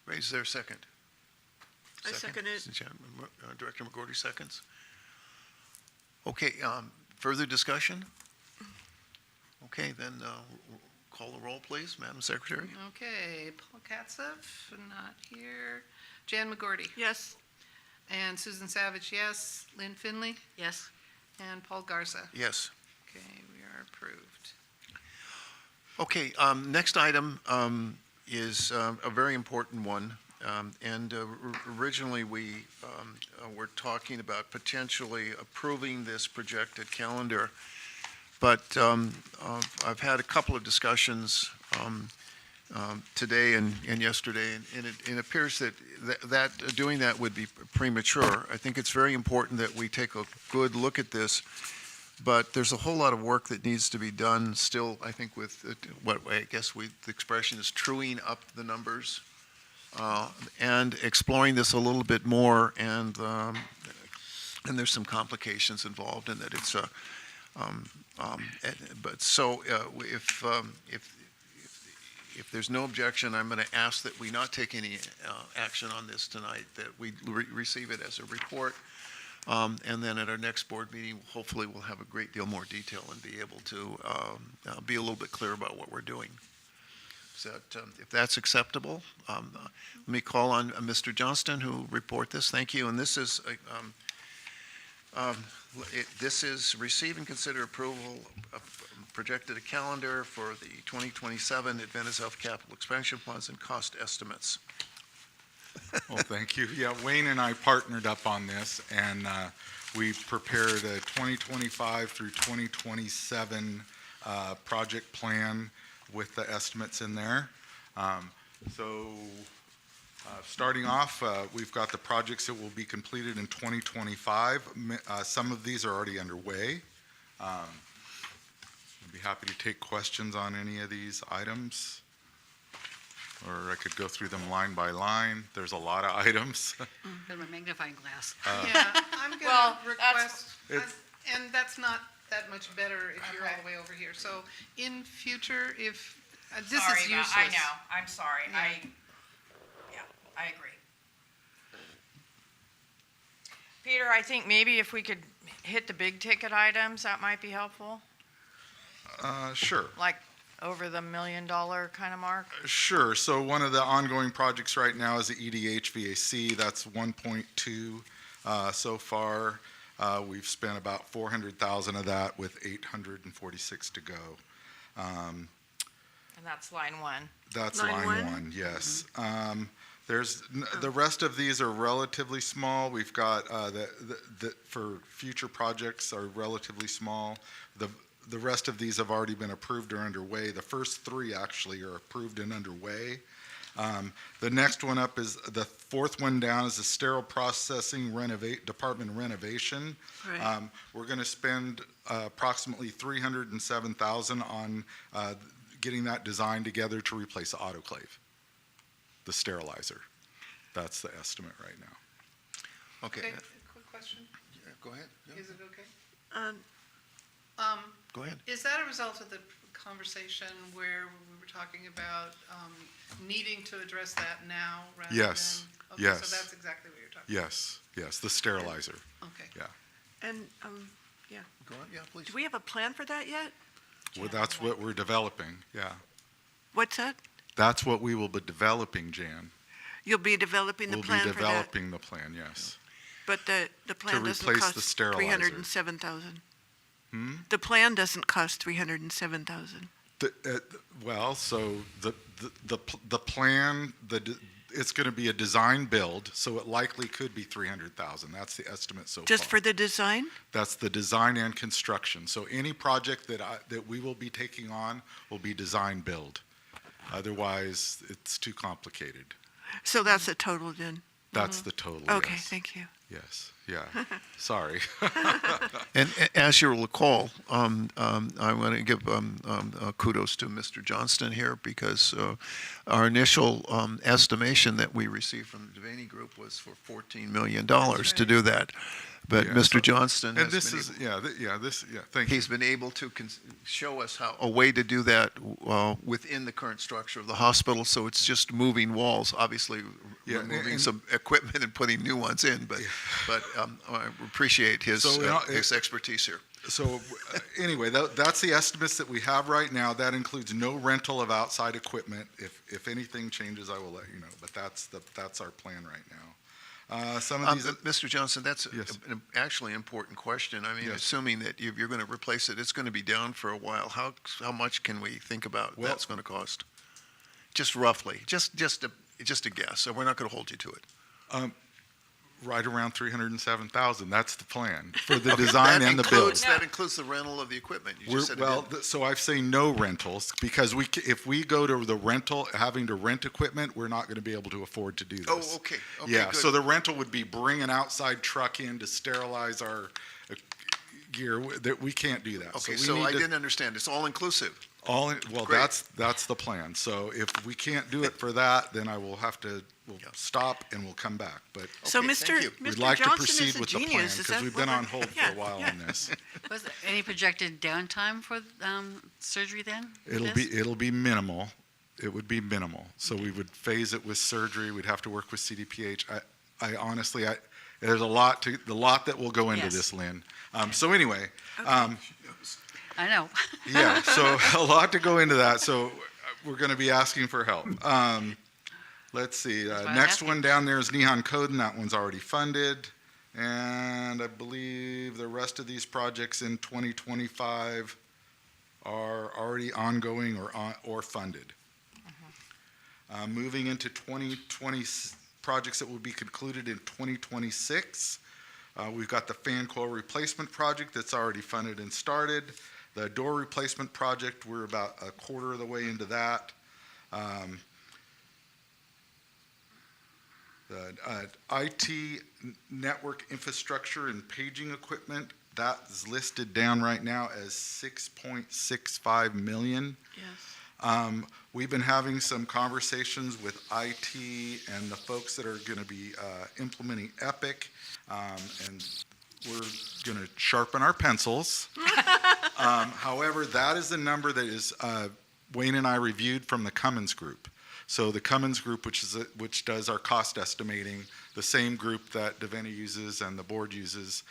Ray, is there a second? I second it. Director McGordy seconds. Okay, further discussion? Okay, then call the roll, please, Madam Secretary. Okay, Paul Katzef, not here. Jan McGordy. Yes. And Susan Savage, yes. Lynn Finley. Yes. And Paul Garza. Yes. Okay, we are approved. Okay, next item is a very important one. Originally, we were talking about potentially approving this projected calendar. But I've had a couple of discussions today and yesterday, and it appears that doing that would be premature. I think it's very important that we take a good look at this, but there's a whole lot of work that needs to be done still, I think, with what I guess the expression is truing up the numbers and exploring this a little bit more, and there's some complications involved in that. It's a but so if there's no objection, I'm going to ask that we not take any action on this tonight, that we receive it as a report, and then at our next board meeting, hopefully we'll have a great deal more detail and be able to be a little bit clear about what we're doing. So if that's acceptable, let me call on Mr. Johnston, who report this. Thank you. And this is this is receive and consider approval of projected a calendar for the 2027 Adventist Health Capital Expansion Plans and cost estimates. Well, thank you. Yeah, Wayne and I partnered up on this, and we prepared a 2025 through 2027 project plan with the estimates in there. Starting off, we've got the projects that will be completed in 2025. Some of these are already underway. I'd be happy to take questions on any of these items, or I could go through them line by line. There's a lot of items. With my magnifying glass. Yeah, I'm going Well, to that's- request, and that's not that much better if you're all the way over here. So in future, if, this Sorry is about- useless. I know, I'm sorry. Yeah. I agree. Peter, I think maybe if we could hit the big ticket items, that might be helpful, Sure. like over the $1 million kind of mark. Sure. So one of the ongoing projects right now is the EDHVAC. That's 1.2 so far. We've spent about 400,000 of that, with 846 to go. And that's line one. That's Line line one? one, yes. The rest of these are relatively small. We've got the for future projects are relatively small. The rest of these have already been approved or underway. The first three actually are approved and underway. The next one up is, the fourth one down, is the sterile processing department renovation. Right. We're going to spend approximately $307,000 on getting that design together to replace the autoclave, the sterilizer. That's the estimate right now. Okay, Okay, quick question. go ahead. Yeah, Is it okay? go ahead. Is that a result of the conversation where we were talking about needing to address that now rather than? Yes, Okay, yes. so that's exactly what you're talking about? Yes, the sterilizer, Okay. yeah. And, Go on, yeah, please. do we have a plan for that yet? Well, that's what we're developing, yeah. What's that? That's what we will be developing, Jan. You'll be developing the We'll be plan for that? developing the plan, yes. But the plan doesn't replace cost the sterilizer. $307,000. The plan doesn't cost $307,000. Well, so the plan, it's going to be a design build, so it likely could be 300,000. That's the estimate so Just far. for the design? That's the design and construction. So any project that we will be taking on will be design build. Otherwise, it's too complicated. So that's a total then? That's the total. Okay, yes. thank you. Yes. Yeah. Sorry. And as you'll recall, I want to give kudos to Mr. Johnston here because our initial estimation that we received from the Devaney Group was for $14 million to do that. But Yeah, Mr. so- Johnston And has this been is, able, thank you. he's been able to show us a way to do that within the current structure of the hospital. So it's just moving walls, obviously Yeah, removing and- some equipment and putting new ones in. But I appreciate his his expertise here. So anyway, that's the estimates that we have right now. That includes no rental of outside equipment. If anything changes, I will let you know. But that's our plan right now. Some of these, Mr. Johnson, that's Yes. actually an important question. I mean, Yes. assuming that if you're going to replace it, it's going to be down for a while. How much can we think about Well- that's going to cost? Just roughly, just a guess. So we're not going to hold you to it. right around 307,000. That's the plan for the design and the build. That includes the rental of the equipment. You just said it Well, didn't. so I say no rentals because if we go to the rental, having to rent equipment, we're not going to be able to afford to do this. Oh, okay. Okay, Yeah, good. so the rental would be bring an outside truck in to sterilize our gear. That we can't do that. Okay, we so need I to- didn't understand. It's all inclusive. Well, Great. that's the plan. So if we can't do it for that, then we'll stop and we'll come back. But So Okay, Mr. thank you. we'd Mr. like to Johnson proceed is a with the plan genius. Is because that we've what been on we're- hold for yeah, a while yeah. on this. Was there any projected downtime for surgery then? with It'll this? be minimal. It would be minimal. So we would phase it with surgery. We'd have to work with CDPH. I honestly, there's a lot that will go into Yes. this, Lynn. So anyway, I know. yeah, so a lot to go into that. So we're going to be asking for help. Let's see. That's why I'm Next asking. one down there is Neon Code, and that one's already funded. And I believe the rest of these projects in 2025 are already ongoing or funded. Moving into 2020 projects that will be concluded in 2026. We've got the fan coil replacement project that's already funded and started. The door replacement project, we're about a quarter of the way into that. The IT network infrastructure and paging equipment, that is listed down right now as $6.65 million. Yes. We've been having some conversations with IT and the folks that are going to be implementing Epic, and we're going to sharpen our pencils. However, that is the number that is Wayne and I reviewed from the Cummins Group. So the Cummins Group, which does our cost estimating, the same group that Devaney uses and the board uses,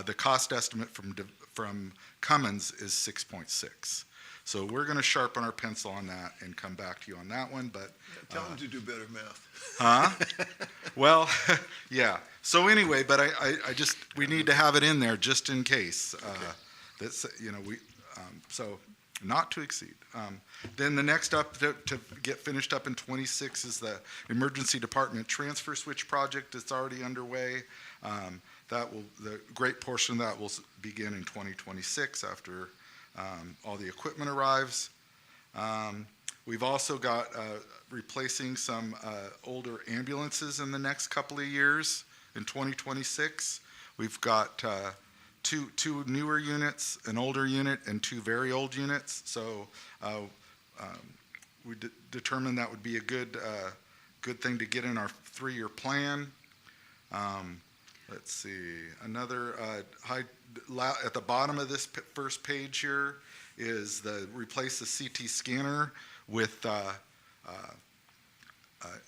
the cost estimate from Cummins is 6.6. So we're going to sharpen our pencil on that and come back to you on that one. But Tell them to do better math. huh? Well, yeah. So anyway, but I just we need to have it in there just in case. That's so not to exceed. Then the next up to get finished up in 26 is the emergency department transfer switch project that's already underway. The great portion of that will begin in 2026 after all the equipment arrives. We've also got replacing some older ambulances in the next couple of years in 2026. We've got two newer units, an older unit, and two very old units. So we determined that would be a good thing to get in our 3-year plan. Let's see, another at the bottom of this first page here is replace the CT scanner with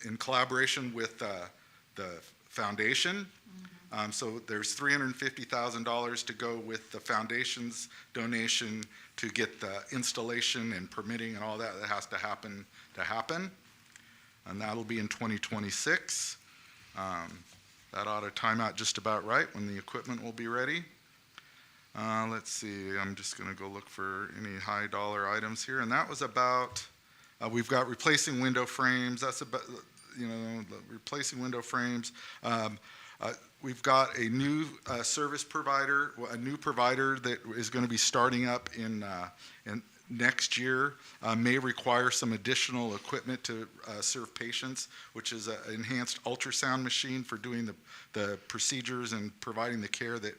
in collaboration with the foundation. So there's $350,000 to go with the foundation's donation to get the installation and permitting and all that has to happen. And that'll be in 2026. That ought to time out just about right when the equipment will be ready. Let's see, I'm just going to go look for any high dollar items here. And that was about, we've got replacing window frames. That's about, replacing window frames. We've got a new service provider, a new provider that is going to be starting up in next year, may require some additional equipment to serve patients, which is an enhanced ultrasound machine for doing the procedures and providing the care that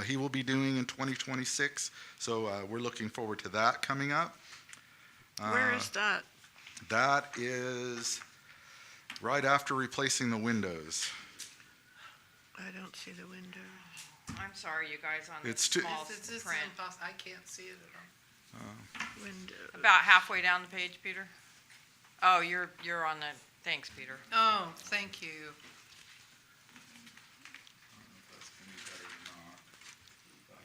he will be doing in 2026. So we're looking forward to that coming up. Where is that? That is right after replacing the windows. I don't see the windows. I'm sorry, you guys, on the It's too- small It's just print. impossible, I can't see it at all. Windows. About halfway down the page, Peter? Oh, you're on the, thanks, Peter. Oh, thank you.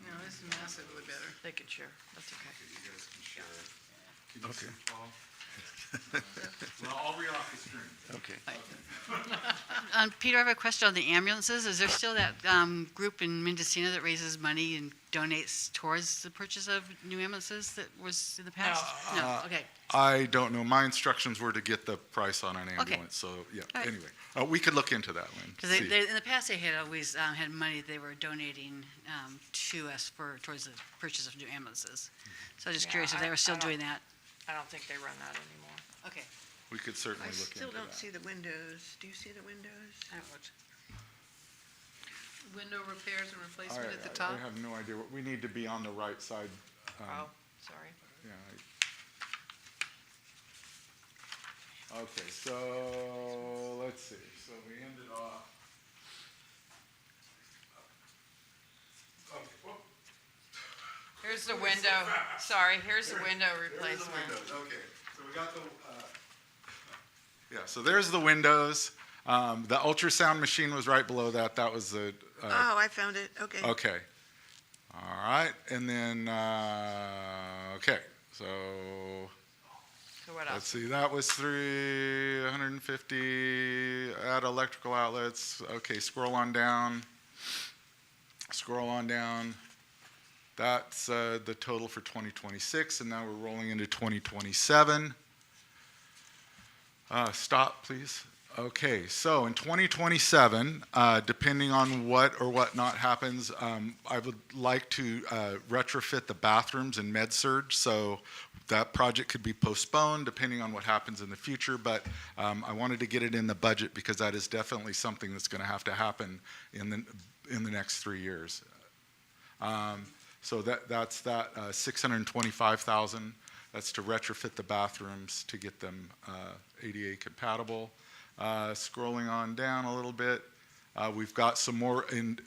No, this is massively better. They could share, that's okay. Okay. Well, I'll read off the screen. Okay. Peter, I have a question on the ambulances. Is there still that group in Mendocino that raises money and donates towards the purchase of new ambulances that was in the past? No, okay. I don't know. My instructions were to get the price on an ambulance, so, yeah, All right. anyway. We could look into that one. Because in the past, they had always had money they were donating to us towards the purchase of new ambulances. So I'm just Yeah, curious if they were still I don't- doing that. I don't think they run that anymore. Okay. We could certainly I look into still that. don't see the windows. Do you see the windows? I haven't looked. Window repairs and replacement at the I top? have no idea. We need to be on the right side. Oh, sorry. Yeah. Okay, so let's see. So we ended off. Okay, whoop. Here's the window, sorry, here's the window replacement. Okay, so we got the, yeah, so there's the windows. The ultrasound machine was right below that. That was the, Oh, I found it. Okay. okay. All right, and then, okay, so So what let's else? see, that was 350, add electrical outlets. Okay, scroll on down. Scroll on down. That's the total for 2026, and now we're rolling into 2027. Stop, please. Okay, so in 2027, depending on what or what not happens, I would like to retrofit the bathrooms in med-surg, so that project could be postponed depending on what happens in the future, but I wanted to get it in the budget because that is definitely something that's going to have to happen in the next 3 years. So that's that $625,000. That's to retrofit the bathrooms to get them ADA compatible. Scrolling on down a little bit, we've got some more in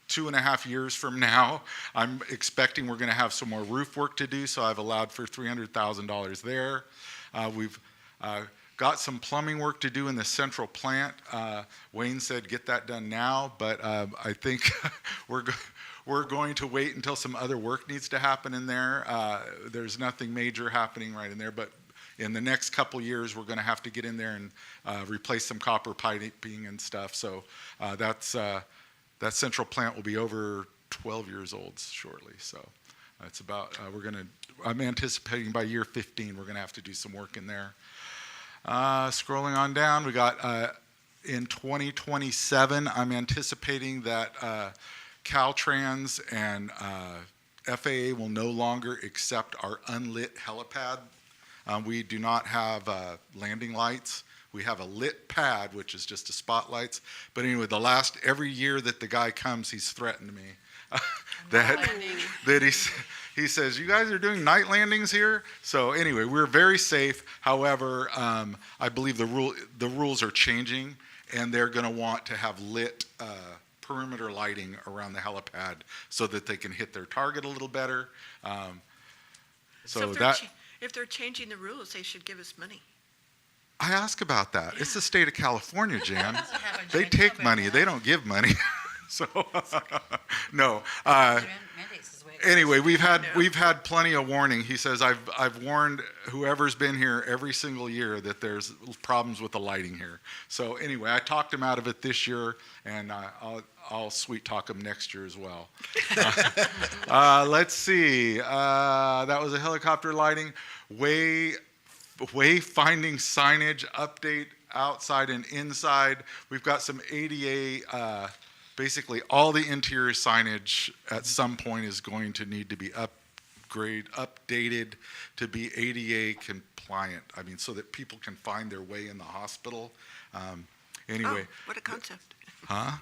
2.5 years from now. I'm expecting we're going to have some more roof work to do, so I've allowed for $300,000 there. We've got some plumbing work to do in the central plant. Wayne said get that done now, but I think we're going to wait until some other work needs to happen in there. There's nothing major happening right in there, but in the next couple years, we're going to have to get in there and replace some copper piping and stuff. So that central plant will be over 12 years old shortly. So that's about, I'm anticipating by year 15, we're going to have to do some work in there. Scrolling on down, we got in 2027, I'm anticipating that Caltrans and FAA will no longer accept our unlit helipad. We do not have landing lights. We have a lit pad, which is just a spotlights. But anyway, every year that the guy comes, he's threatened me. that he says, you guys are doing night landings here? So anyway, we're very safe. However, I believe the rules are changing, and they're going to want to have lit perimeter lighting around the helipad so that they can hit their target a little better. So if they're changing the rules, they should give us money. I ask about that. It's the state of California, Jan. Have a They giant take cover money. now. They don't give money. So, no. Mandates is the way it goes. Anyway, we've had plenty of warning. He says, I've warned whoever's been here every single year that there's problems with the lighting here. So anyway, I talked him out of it this year, and I'll sweet talk him next year as well. Let's see. That was a helicopter lighting. Wayfinding signage update. outside and inside. We've got some ADA, basically all the interior signage at some point is going to need to be updated to be ADA compliant. I mean, so that people can find their way in the hospital. Anyway. Oh, what a concept. Huh?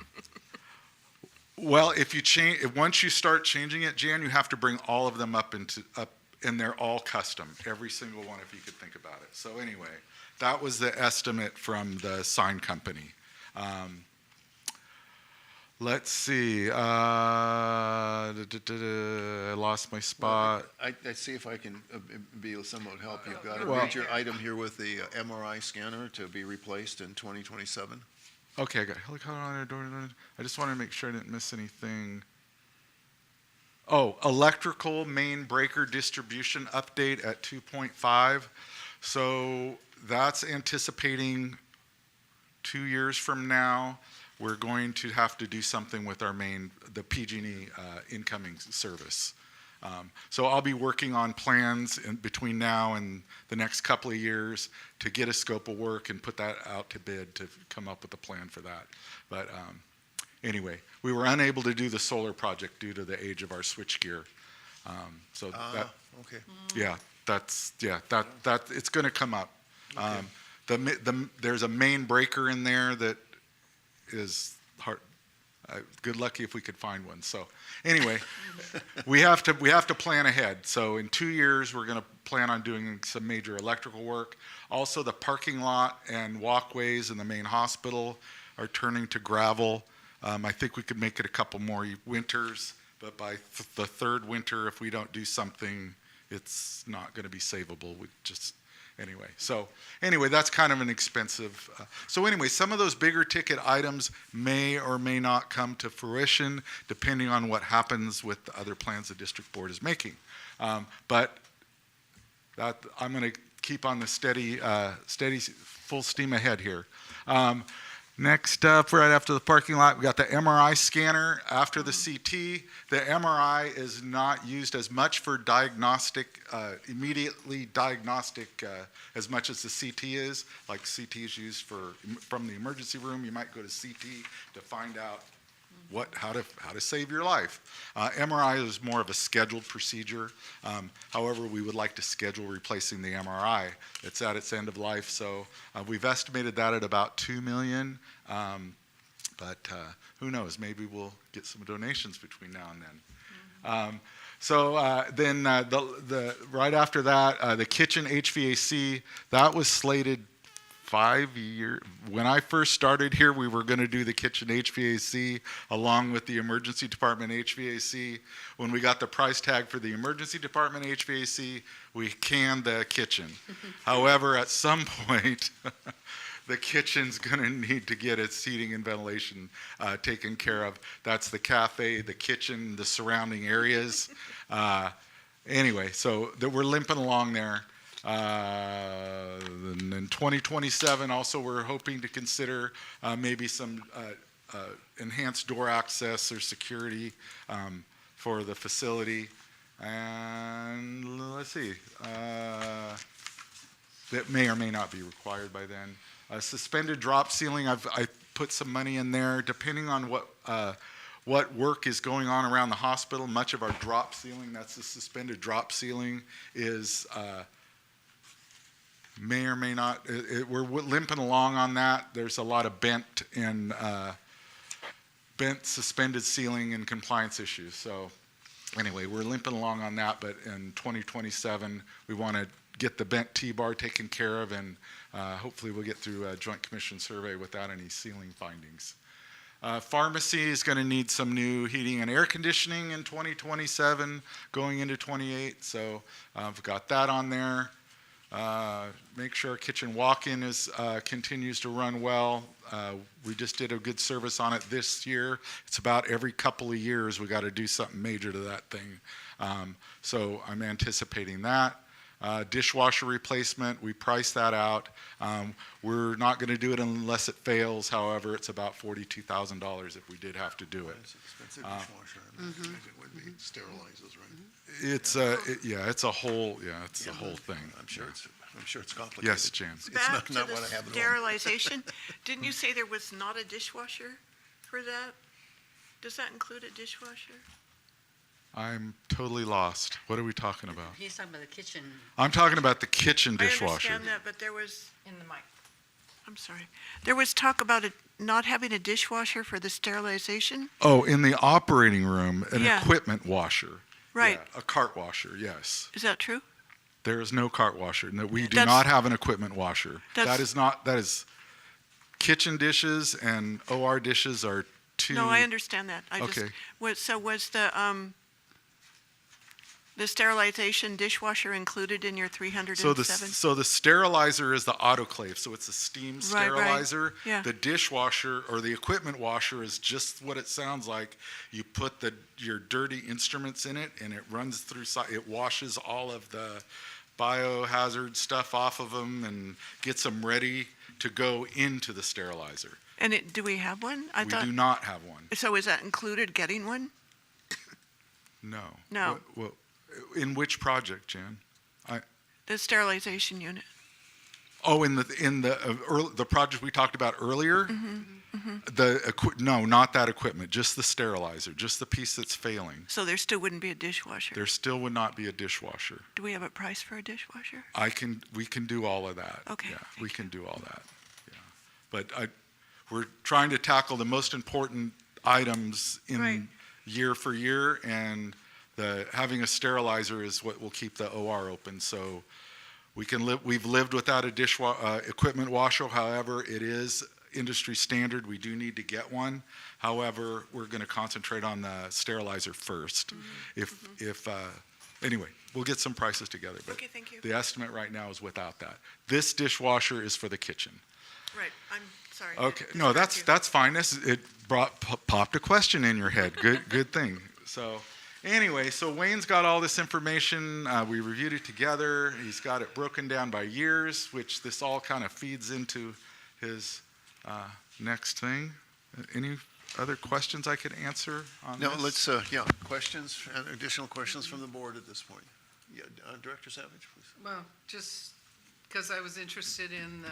Well, if you change, once you start changing it, Jan, you have to bring all of them up, and they're all custom, every single one, if you could think about it. So anyway, that was the estimate from the sign company. Let's see. I lost my spot. I see if I can be of somewhat help. You've got a Well- major item here with the MRI scanner to be replaced in 2027. Okay, I got helicopter. I just wanted to make sure I didn't miss anything. Oh, electrical main breaker distribution update at 2.5. So that's anticipating 2 years from now, we're going to have to do something with our the PG&E incoming service. So I'll be working on plans between now and the next couple of years to get a scope of work and put that out to bid to come up with a plan for that. But anyway, we were unable to do the solar project due to the age of our switchgear. So that, Okay. yeah, that it's going to come up. There's a main breaker in there that is hard. Good lucky if we could find one. So anyway, we have to plan ahead. So in 2 years, we're going to plan on doing some major electrical work. Also, the parking lot and walkways in the main hospital are turning to gravel. I think we could make it a couple more winters, but by the third winter, if we don't do something, it's not going to be savable. Anyway, that's kind of an expensive. So anyway, some of those bigger ticket items may or may not come to fruition depending on what happens with the other plans the district board is making. But that I'm going to keep on the steady, full steam ahead here. Next up, right after the parking lot, we got the MRI scanner after the CT. The MRI is not used as much for diagnostic, immediately diagnostic as much as the CT is. Like CT is used from the emergency room. You might go to CT to find out how to save your life. MRI is more of a scheduled procedure. However, we would like to schedule replacing the MRI. It's at its end of life, so we've estimated that at about $2 million. But who knows? Maybe we'll get some donations between now and then. Then right after that, the kitchen HVAC, that was slated 5 years. When I first started here, we were going to do the kitchen HVAC along with the emergency department HVAC. When we got the price tag for the emergency department HVAC, we canned the kitchen. However, at some point, the kitchen's going to need to get its heating and ventilation taken care of. That's the cafe, the kitchen, the surrounding areas. Anyway, so we're limping along there. And in 2027, also we're hoping to consider maybe some enhanced door access or security for the facility. And let's see, that may or may not be required by then. Suspended drop ceiling, I put some money in there, depending on what work is going on around the hospital. Much of our drop ceiling, that's the suspended drop ceiling, is may or may not, we're limping along on that. There's a lot of bent suspended ceiling and compliance issues. So anyway, we're limping along on that, but in 2027, we want to get the bent T-bar taken care of, and hopefully we'll get through a Joint Commission survey without any ceiling findings. Pharmacy is going to need some new heating and air conditioning in 2027, going into 28, so I've got that on there. Make sure our kitchen walk-in continues to run well. We just did a good service on it this year. It's about every couple of years we got to do something major to that thing. So I'm anticipating that. Dishwasher replacement, we priced that out. We're not going to do it unless it fails. However, it's about $42,000 if we did have to do it. It's an expensive dishwasher. I imagine it would be sterilizes, right? It's a whole thing. I'm sure it's I'm sure it's complicated. Yes, Jan. It's Back not to what the I have at home. sterilization, didn't you say there was not a dishwasher for that? Does that include a dishwasher? I'm totally lost. What are we talking about? He's talking about the kitchen. I'm talking about the kitchen I dishwasher. understand that, but there was, In the mic. I'm sorry, there was talk about it not having a dishwasher for the sterilization? Oh, in the operating room, an Yeah. equipment washer. Right. Yeah, a cart washer, yes. Is that true? There is no cart washer. No, we do That's- not have an equipment washer. That's- That is kitchen dishes and OR dishes are two. No, I understand that. I just, Okay. was the sterilization dishwasher included in your 307? So the sterilizer is the autoclave, so it's a steam Right, right. sterilizer. Yeah. The dishwasher or the equipment washer is just what it sounds like. You put your dirty instruments in it and it runs through, it washes all of the biohazard stuff off of them and gets them ready to go into the sterilizer. And do we have one? I We thought. do not have one. So is that included getting one? No. No. Well, in which project, Jan? The sterilization unit? Oh, in the project we talked about earlier? Mm-hmm. No, not that equipment, just the sterilizer, just the piece that's failing. So there still wouldn't be a dishwasher? There still would not be a dishwasher. Do we have a price for a dishwasher? We can do all of that. Okay, Yeah, thank we you. can do all that. Yeah. But we're trying to tackle the most important items Right. in year for year, and having a sterilizer is what will keep the OR open. So we've lived without a equipment washer. However, it is industry standard. We do need to get one. However, we're going to concentrate on the sterilizer first. Anyway, we'll get some prices together. But Okay, thank you. the estimate right now is without that. This dishwasher is for the kitchen. Right, I'm sorry. Okay, no, that's fine. It popped a question in your head. Good thing. So anyway, so Wayne's got all this information. We reviewed it together. He's got it broken down by years, which this all kind of feeds into his next thing. Any other questions I could answer on No, this? let's, questions, additional questions from the board at this point? Yeah, Director Savage, please. Well, just because I was interested in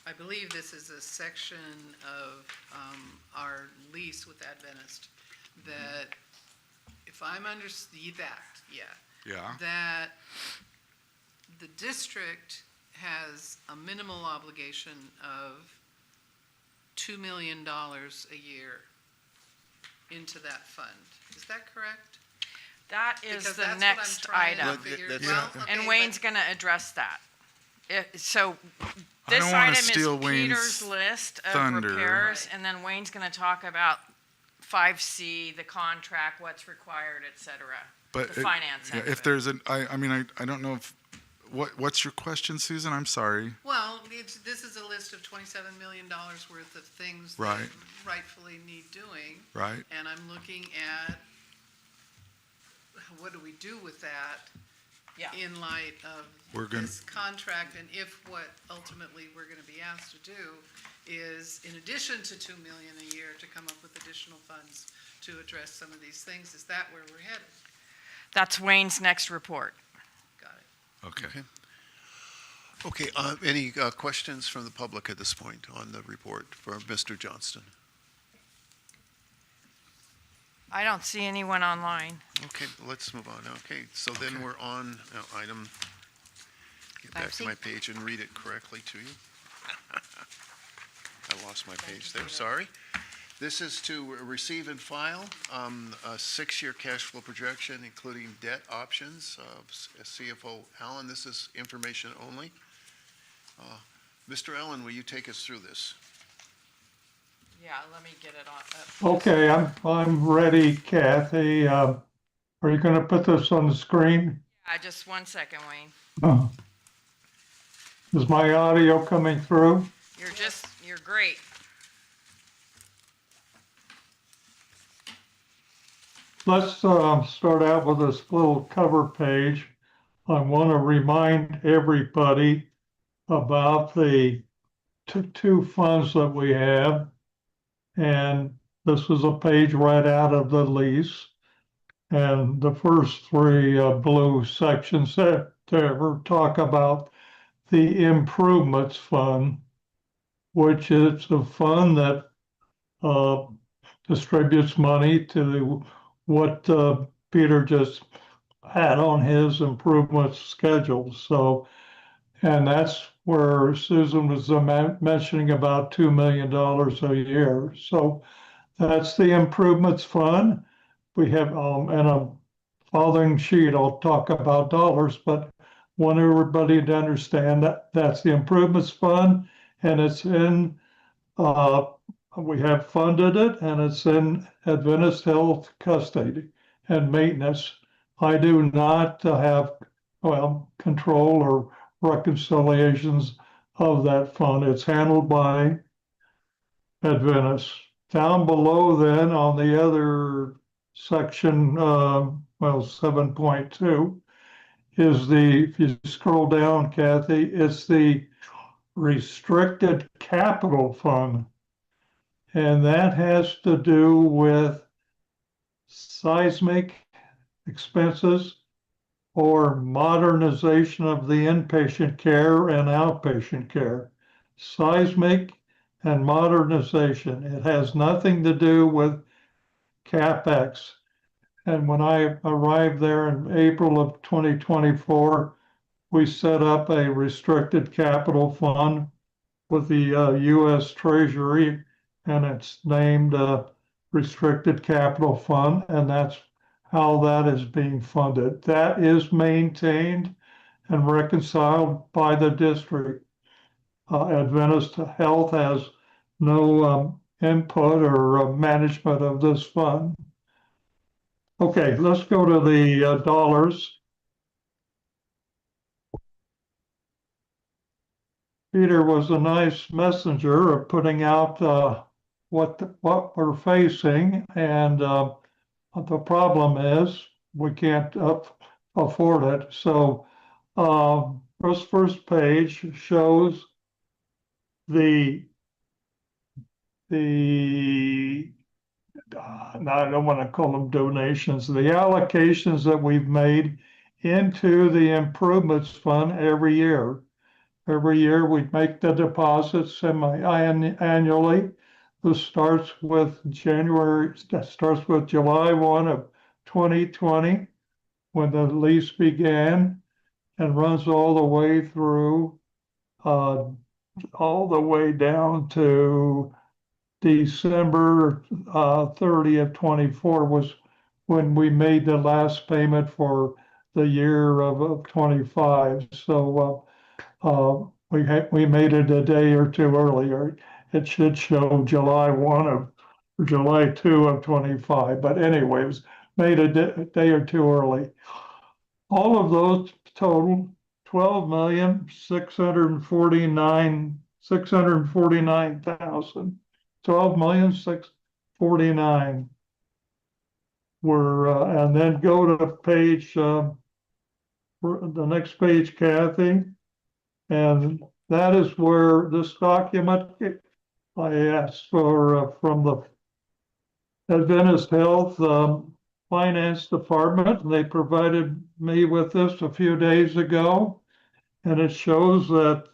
I believe this is a section of our lease with Adventist that if I'm Yeah. that the district has a minimal obligation of $2 million a year into that fund. Is that correct? That is Because the that's what I'm next trying to item. figure- That's- well, Yeah. okay, And but- Wayne's going to address that. So I this don't wanna item steal is Wayne's Peter's list of thunder. repairs, Right. and then Wayne's going to talk about 5C, the contract, what's required, et cetera. But The finance yeah, end if of it. there's I don't know if, what's your question, Susan? I'm sorry. Well, this is a list of $27 million worth of things that Right. rightfully need doing. Right? And I'm looking at what do we do with that Yeah. in light of We're gonna- this contract, and if what ultimately we're going to be asked to do is, in addition to $2 million a year, to come up with additional funds to address some of these things, is that where we're headed? That's Wayne's next report. Got it. Okay. Okay, any questions from the public at this point on the report for Mr. Johnston? I don't see anyone online. Okay, let's move on. Okay, so then Okay. we're on item, get back to 5C. my page and read it correctly to you. I lost my page there, sorry. This is to receive and file a 6-year cash flow projection, including debt options of CFO Allen. This is information only. Mr. Allen, will you take us through this? Yeah, let me get it on. Okay, I'm ready, Kathy. Are you gonna put this on the screen? Just 1 second, Wayne. Is my audio coming through? You're great. Let's start out with this little cover page. I want to remind everybody about the two funds that we have. And this is a page right out of the lease. And the first three blue sections that ever talk about the improvements fund, which is a fund that distributes money to what Peter just had on his improvements schedule. So, and that's where Susan was mentioning about $2 million a year. So that's the improvements fund. We have, and a following sheet, I'll talk about dollars, but want everybody to understand that that's the improvements fund, and it's in, we have funded it, and it's in Adventist Health custody and maintenance. I do not have, well, control or reconciliations of that fund. It's handled by Adventist. Down below then on the other section, well, 7.2 is the, if you scroll down, Kathy, it's the restricted capital fund. And that has to do with seismic expenses or modernization of the inpatient care and outpatient care. Seismic and modernization. It has nothing to do with KAKX. And when I arrived there in April of 2024, we set up a restricted capital fund with the U.S. Treasury, and it's named Restricted Capital Fund, and that's how that is being funded. That is maintained and reconciled by the district. Adventist Health has no input or management of this fund. Okay, let's go to the dollars. Peter was a nice messenger of putting out what we're facing, and the problem is we can't afford it. So this first page shows the I don't want to call them donations, the allocations that we've made into the improvements fund every year. Every year we make the deposits semi-annually. This starts with July 1 of 2020, when the lease began, and runs all the way through, all the way down to December 30th, 24 was when we made the last payment for the year of 25. So we made it a day or two earlier. It should show July 1 of July 2 of 25. But anyway, it was made a day or two early. All of those total 12,649,000. 12,649 were, and then go to page, the next page, Kathy. And that is where this document, I asked for from the Adventist Health Finance Department. They provided me with this a few days ago, and it shows that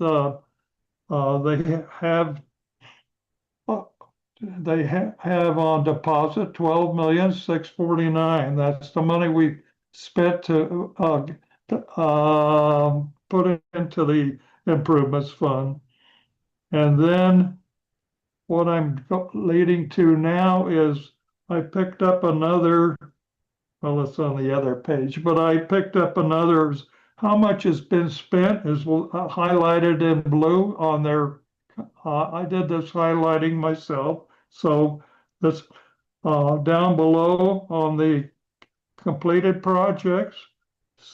they have on deposit 12,649,000. That's the money we spent to put it into the improvements fund. And then what I'm leading to now is I picked up another, well, it's on the other page, but I picked up another, how much has been spent is highlighted in blue on their, I did this highlighting myself. So this down below on the completed projects,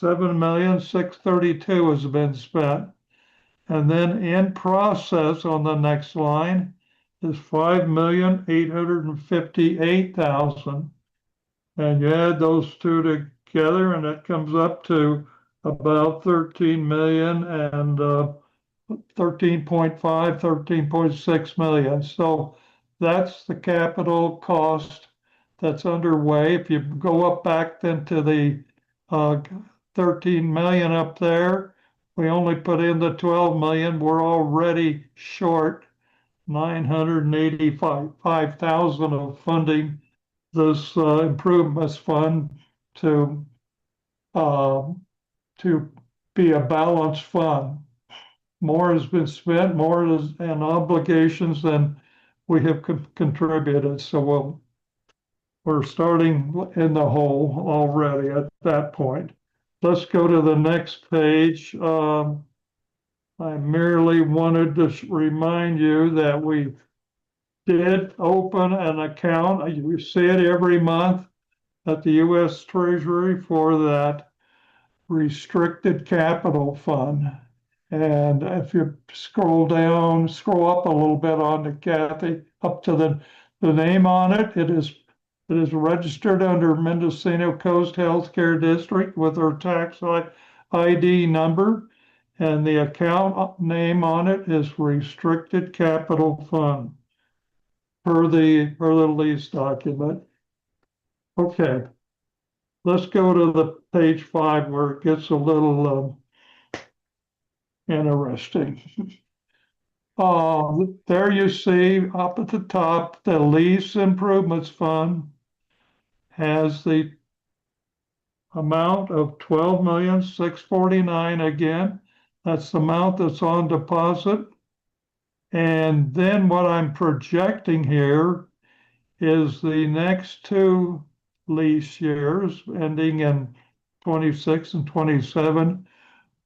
7,632,000 has been spent. And then in process on the next line is 5,858,000. And you add those two together and it comes up to about 13 million and 13.5, 13.6 million. So that's the capital cost that's underway. If you go up back then to the 13 million up there, we only put in the 12 million, we're already short 985,000 of funding this improvements fund to uh, to be a balanced fund. More has been spent, more is and obligations than we have contributed. So we're starting in the hole already at that point. Let's go to the next page. I merely wanted to remind you that we did open an account. You see it every month at the U.S. Treasury for that restricted capital fund. And if you scroll up a little bit on the Kathy, up to the name on it, it is registered under Mendocino Coast Healthcare District with our tax ID number. And the account name on it is Restricted Capital Fund per the lease document. Okay, let's go to the page 5 where it gets a little interesting. There you see up at the top, the Lease Improvements Fund has the amount of 12,649,000 again. That's the amount that's on deposit. And then what I'm projecting here is the next 2 lease years, ending in 26 and 27,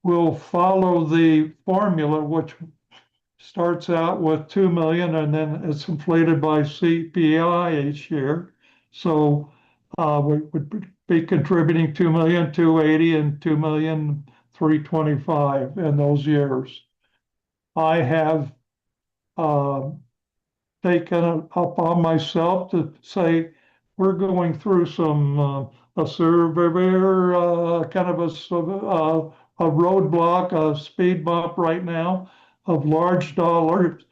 will follow the formula, which starts out with 2 million and then it's inflated by CPI each year. So we would be contributing 2,280,000 and 2,325,000 in those years. I have taken it up on myself to say we're going through some a severe kind of a roadblock, a speed bump right now of large dollars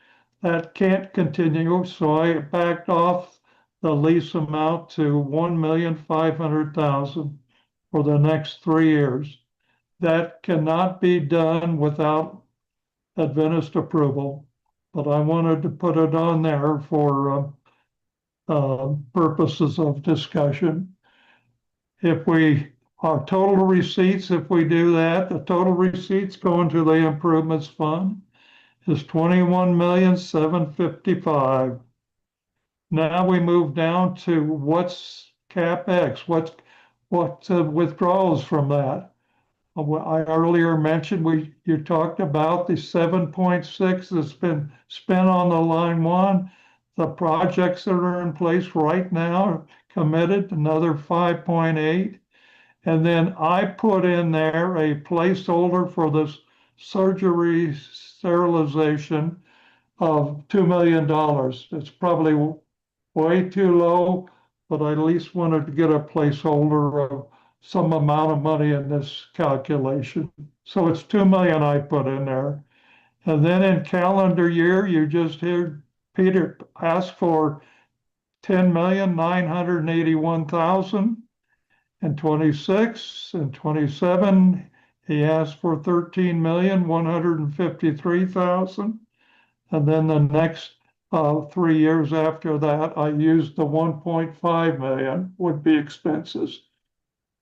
that can't continue. So I backed off the lease amount to 1,500,000 for the next 3 years. That cannot be done without Adventist approval, but I wanted to put it on there for purposes of discussion. If our total receipts, if we do that, the total receipts going to the improvements fund is 21,755,000. Now we move down to what's CAPEX, what withdrawals from that. I earlier mentioned you talked about the 7.6 that's been spent on the line 1. The projects that are in place right now committed another 5.8. And then I put in there a placeholder for this surgery sterilization of $2 million. It's probably way too low, but I at least wanted to get a placeholder of some amount of money in this calculation. So it's 2 million I put in there. And then in calendar year, you just heard Peter ask for 10,981,000. And 26 and 27, he asked for 13,153,000. And then the next 3 years after that, I used the 1.5 million would be expenses.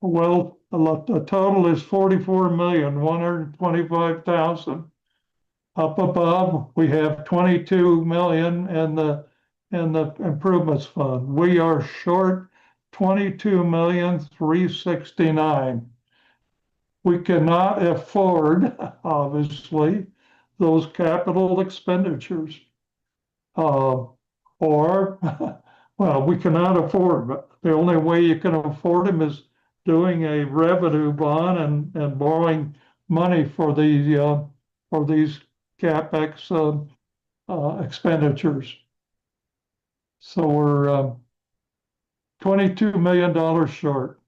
Well, the total is 44,125,000. Up above, we have 22 million in the improvements fund. We are short 22,369,000. We cannot afford, obviously, those capital expenditures. Or, well, we cannot afford them. The only way you can afford them is doing a revenue bond and borrowing money for these CapEx expenditures. So we're $22 million short.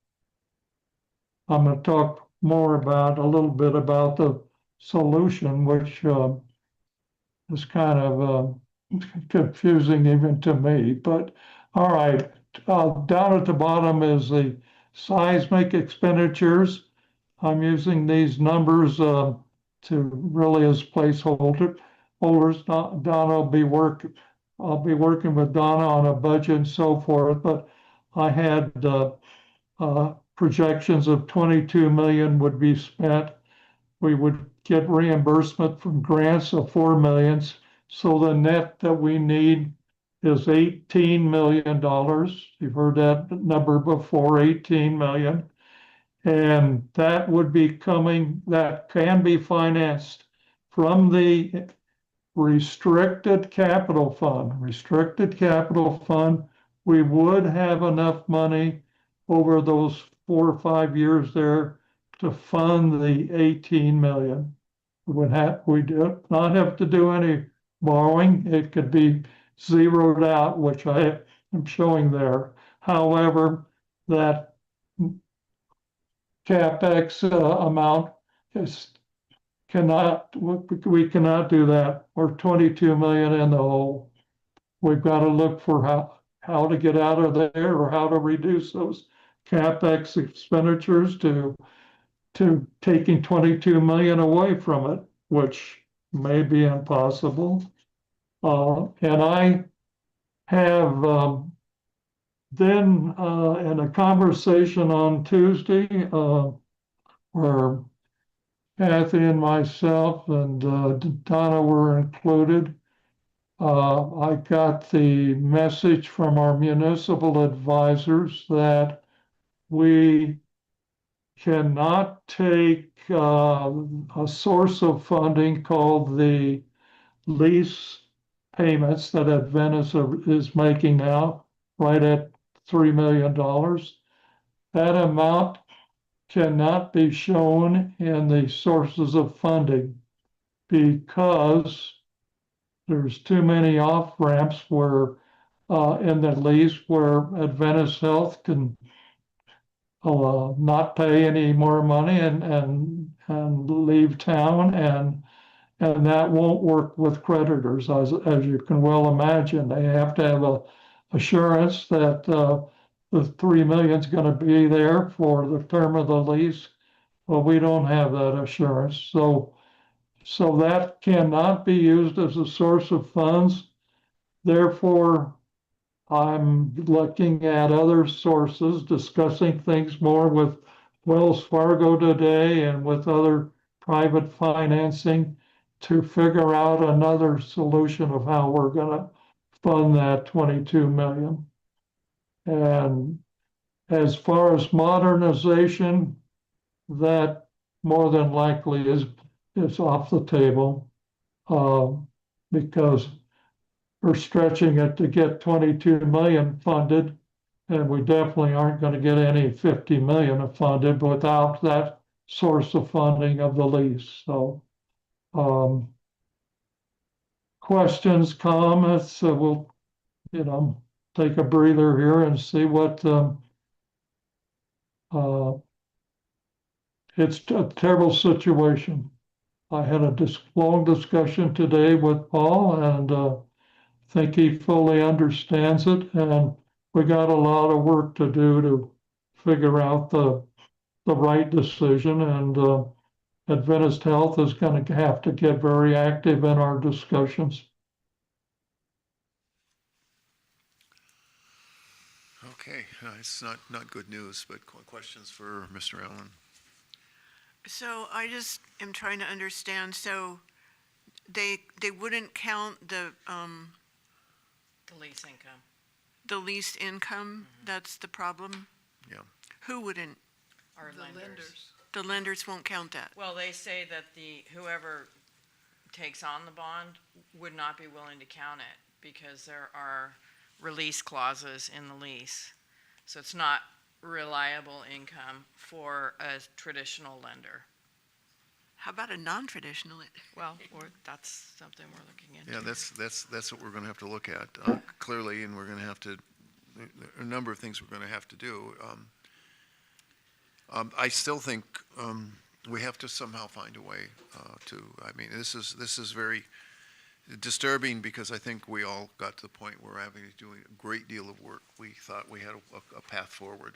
I'm going to talk more about a little bit about the solution, which is kind of confusing even to me. But all right, down at the bottom is the seismic expenditures. I'm using these numbers really as placeholders. I'll be working with Donna on a budget and so forth, but I had projections of 22 million would be spent. We would get reimbursement from grants of 4 millions. So the net that we need is $18 million. You've heard that number before, 18 million. And that would be that can be financed from the restricted capital fund. Restricted capital fund, we would have enough money over those 4 or 5 years there to fund the 18 million. We do not have to do any borrowing. It could be zeroed out, which I am showing there. However, that CapEx amount is we cannot do that. We're 22 million in the hole. We've got to look for how to get out of there or how to reduce those CapEx expenditures to taking 22 million away from it, which may be impossible. And I have then in a conversation on Tuesday where Kathy and myself and Donna were included, I got the message from our municipal advisors that we cannot take a source of funding called the lease payments that Adventist is making now, right at $3 million. That amount cannot be shown in the sources of funding because there's too many off ramps where in the lease where Adventist Health can not pay any more money and leave town, and that won't work with creditors, as you can well imagine. They have to have a assurance that the 3 million is going to be there for the term of the lease. Well, we don't have that assurance, so that cannot be used as a source of funds. Therefore, I'm looking at other sources, discussing things more with Wells Fargo today and with other private financing to figure out another solution of how we're going to fund that 22 million. And as far as modernization, that more than likely is off the table because we're stretching it to get 22 million funded, and we definitely aren't going to get any 50 million funded without that source of funding of the lease. So questions, comments, we'll, take a breather here and see what it's a terrible situation. I had a long discussion today with Paul, and think he fully understands it, and we got a lot of work to do to figure out the right decision, and Adventist Health is going to have to get very active in our discussions. Okay, it's not good news, but questions for Mr. Allen? So I just am trying to understand, so they wouldn't count The lease income. the lease income? That's the problem? Yeah. Who wouldn't? Our The lenders. The lenders won't count that? Well, they say that whoever takes on the bond would not be willing to count it because there are release clauses in the lease. So it's not reliable income for a traditional lender. How about a non-traditional? Well, that's something we're looking into. Yeah, that's what we're going to have to look at clearly, and we're going to have to, a number of things we're going to have to do. I still think we have to somehow find a way this is very disturbing because I think we all got to the point where we're having to do a great deal of work. We thought we had a path forward.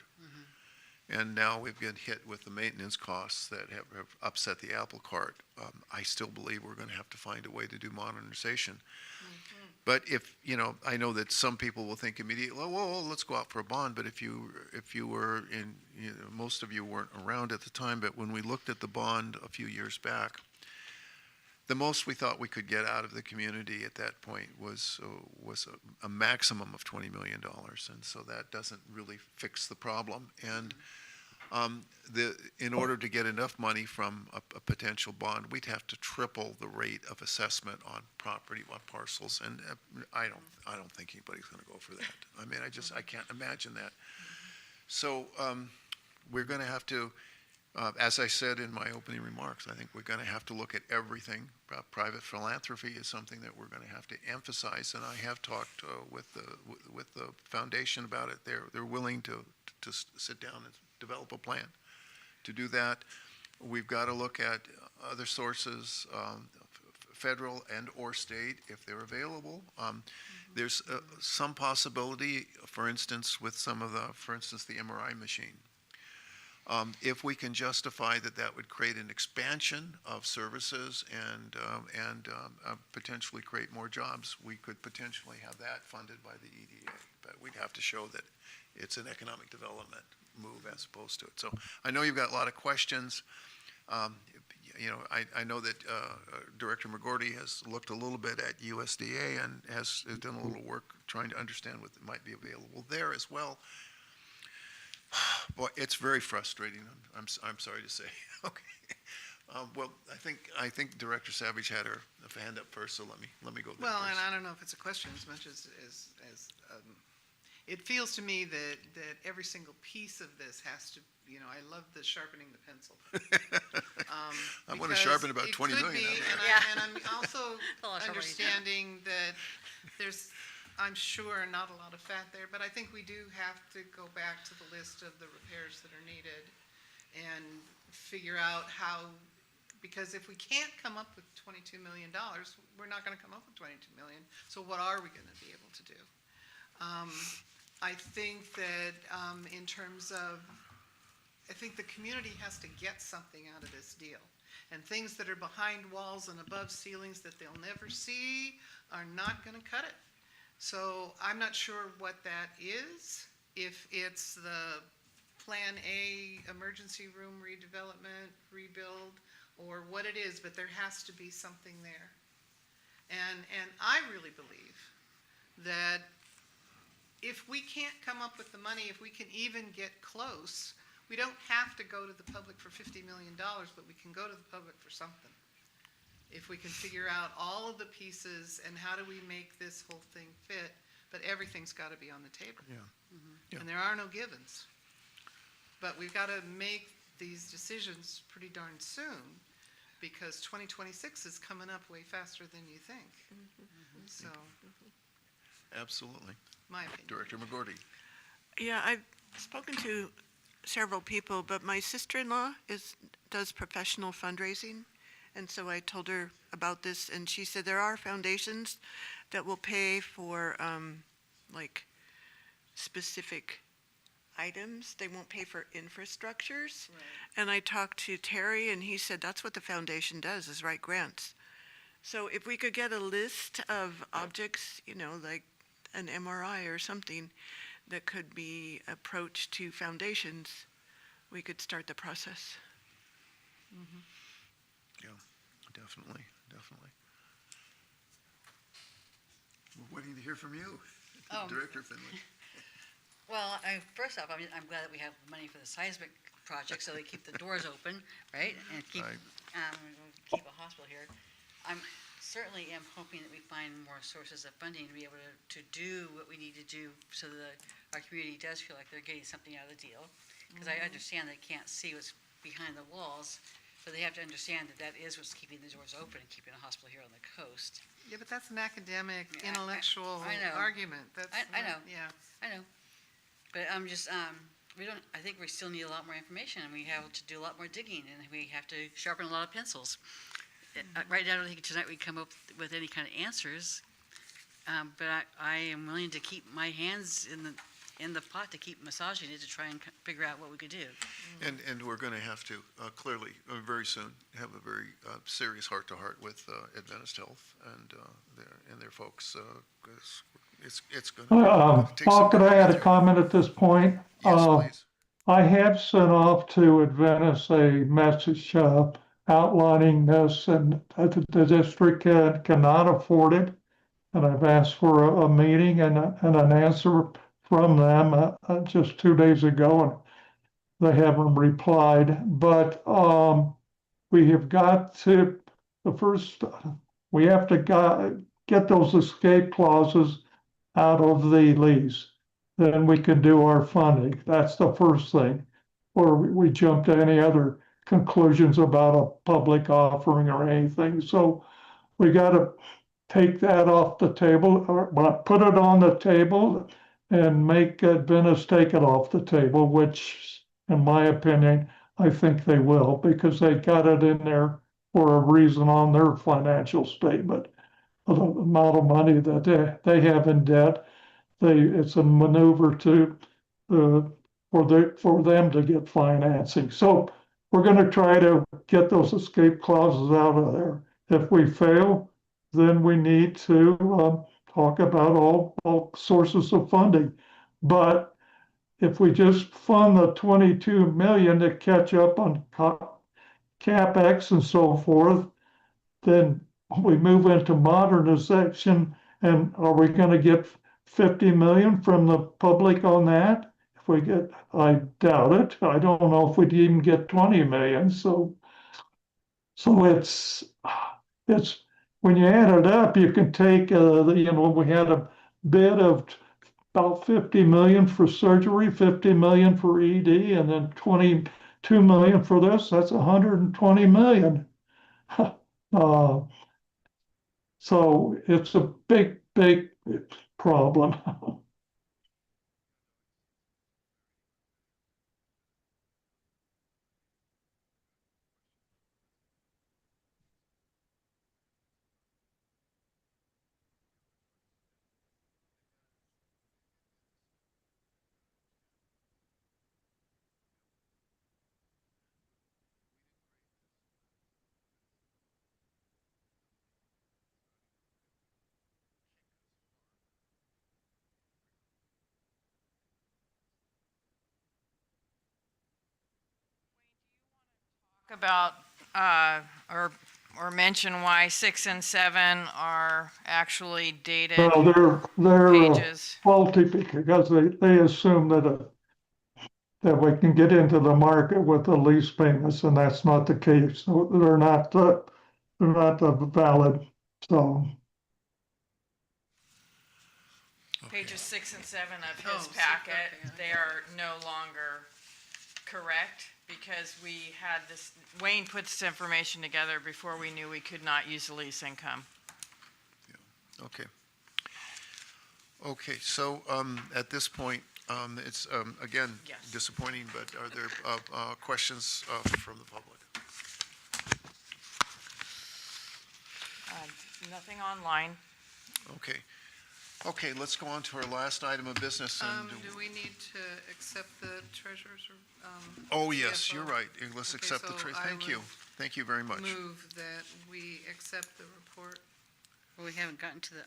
And now we've been hit with the maintenance costs that have upset the apple cart. I still believe we're going to have to find a way to do modernization. But if, I know that some people will think immediately, whoa, let's go out for a bond. But if you were in, most of you weren't around at the time, but when we looked at the bond a few years back, the most we thought we could get out of the community at that point was a maximum of $20 million. And so that doesn't really fix the problem. And in order to get enough money from a potential bond, we'd have to triple the rate of assessment on property, on parcels, and I don't think anybody's going to go for that. I mean, I can't imagine that. So we're going to have to, as I said in my opening remarks, I think we're going to have to look at everything. Private philanthropy is something that we're going to have to emphasize, and I have talked with the foundation about it. They're willing to sit down and develop a plan to do that. We've got to look at other sources, federal and or state, if they're available. There's some possibility, for instance, with the MRI machine. If we can justify that would create an expansion of services and potentially create more jobs, we could potentially have that funded by the EDA. But we'd have to show that it's an economic development move as opposed to it. So I know you've got a lot of questions. I know that Director McGordy has looked a little bit at USDA and has done a little work trying to understand what might be available there as well. Boy, it's very frustrating. I'm sorry to say. Okay. Well, I think Director Savage had her hand up first, so let me go there Well, first. and I don't know if it's a question as much as it feels to me that every single piece of this has to, I love the sharpening the pencil. I want to sharpen about 20 million. And I'm also understanding that there's, I'm sure, not a lot of fat there, but I think we do have to go back to the list of the repairs that are needed and figure out how, because if we can't come up with $22 million, we're not going to come up with $22 million. So what are we going to be able to do? I think that in terms of, I think the community has to get something out of this deal. And things that are behind walls and above ceilings that they'll never see are not going to cut it. So I'm not sure what that is, if it's the Plan A emergency room redevelopment, rebuild, or what it is, but there has to be something there. And I really believe that if we can't come up with the money, if we can even get close, we don't have to go to the public for $50 million, but we can go to the public for something. If we can figure out all of the pieces and how do we make this whole thing fit, but everything's got to be on the table. Yeah. Yeah. And there are no givens. But we've got to make these decisions pretty darn soon, because 2026 is coming up way faster than you think. So, Absolutely. my opinion. Director McGordy. Yeah, I've spoken to several people, but my sister-in-law does professional fundraising. And so I told her about this, and she said there are foundations that will pay for like specific items. They won't pay for infrastructures. Right. And I talked to Terry, and he said that's what the foundation does, is write grants. So if we could get a list of objects, like an MRI or something that could be approached to foundations, we could start the process. Yeah, definitely. We're waiting to hear from you, Director Finley. Well, first off, I'm glad that we have money for the seismic project, so they keep the doors open, right? And keep Right. keep a hospital here. I'm certainly am hoping that we find more sources of funding to be able to do what we need to do so that our community does feel like they're getting something out of the deal. Because I understand they can't see what's behind the walls, but they have to understand that is what's keeping the doors open and keeping a hospital here on the coast. Yeah, but that's an academic, Yeah, intellectual I know. argument. That's I know. Yeah. I know, but I'm just, I think we still need a lot more information, and we have to do a lot more digging, and we have to sharpen a lot of pencils. Right now, I don't think tonight we come up with any kind of answers, but I am willing to keep my hands in the pot to keep massaging it to try and figure out what we could do. And we're going to have to clearly, very soon, have a very serious heart-to-heart with Adventist Health and their folks, 'cause it's going to take Paul, some could I work add a there. comment at this point? Yes, please. I have sent off to Adventist a message outlining this, and the district cannot afford it. And I've asked for a meeting and an answer from them just 2 days ago, and they haven't replied. But we have got to, the first, we have to get those escape clauses out of the lease. Then we can do our funding. That's the first thing. Or we jump to any other conclusions about a public offering or anything. So we got to take that off the table, or put it on the table and make Adventist take it off the table, which, in my opinion, I think they will, because they got it in there for a reason on their financial statement. The amount of money that they have in debt, it's a maneuver to for them to get financing. So we're going to try to get those escape clauses out of there. If we fail, then we need to talk about all sources of funding. But if we just fund the 22 million to catch up on CapEx and so forth, then we move into modernization. And are we going to get 50 million from the public on that? If we get, I doubt it. I don't know if we'd even get 20 million. So it's when you add it up, you can take, we had a bid of about 50 million for surgery, 50 million for ED, and then 22 million for this. That's 120 million. So it's a big, big problem. About, or mention why 6 and 7 are actually dated Well, they're pages. faulty because they assume that we can get into the market with the lease payments, and that's not the case. So they're not valid. So Pages 6 and 7 of his Oh, packet, okay. they are no longer correct because we had this, Wayne put this information together before we knew we could not use the lease income. Okay. Okay, so at this point, it's, again, Yes. disappointing, but are there questions from the public? Nothing online. Okay. Okay, let's go on to our last item of business. And Do we need to accept the treasurer's? oh, yes, CFO? you're right. Let's Okay, accept the so I Thank you. would Thank you very much. Move that we accept the report. Well, we haven't gotten to the,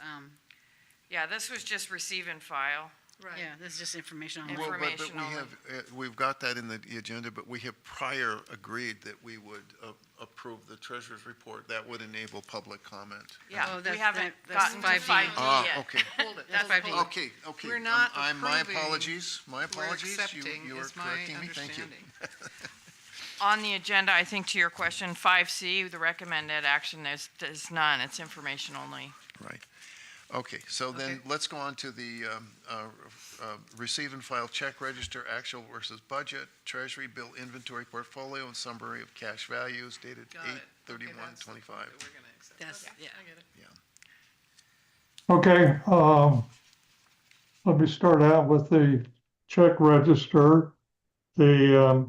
Yeah, this was just receive and file. Right. yeah, this is just information on. Well, but Information we only. have, we've got that in the agenda, but we have prior agreed that we would approve the treasurer's report. That would enable public comment. Yeah, Oh, we that's- haven't that's gotten to 5D. 5D Ah, yet. okay. Hold it. That's hold it, 5D. hold it. Okay, okay. We're not My approving. apologies, my We're apologies. accepting, You are is my correcting me. Thank you. understanding. On the agenda, I think to your question, 5C, the recommended action is none. It's information only. Right. Okay, so then Okay. let's go on to the receive and file check register, actual versus budget, treasury bill inventory portfolio, and summary of cash values dated Got it. Okay, 8/31/25. that's the one that we're gonna accept. That's, Okay, yeah. I get it. okay, let me start out with the check register. The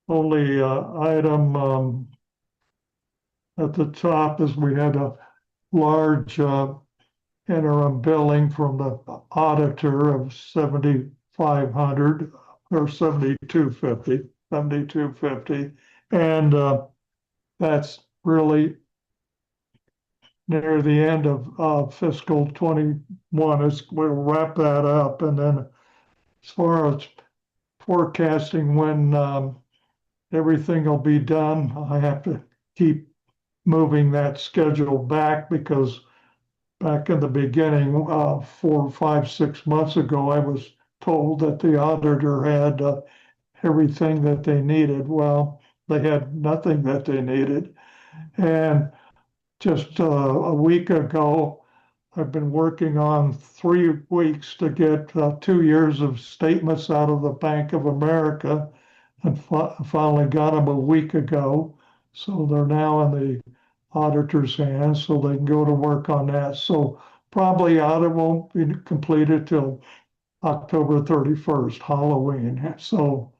only item at the top is we had a large interim billing from the auditor of 7,500 or 7,250. And that's really near the end of fiscal 21. We'll wrap that up. And then as far as forecasting when everything will be done, I have to keep moving that schedule back because back in the beginning, 4, 5, 6 months ago, I was told that the auditor had everything that they needed. Well, they had nothing that they needed. And just a week ago, I've been working on 3 weeks to get 2 years of statements out of the Bank of America and finally got them a week ago. So they're now in the auditor's hands, so they can go to work on that. So probably audit won't be completed till October 31st, Halloween. So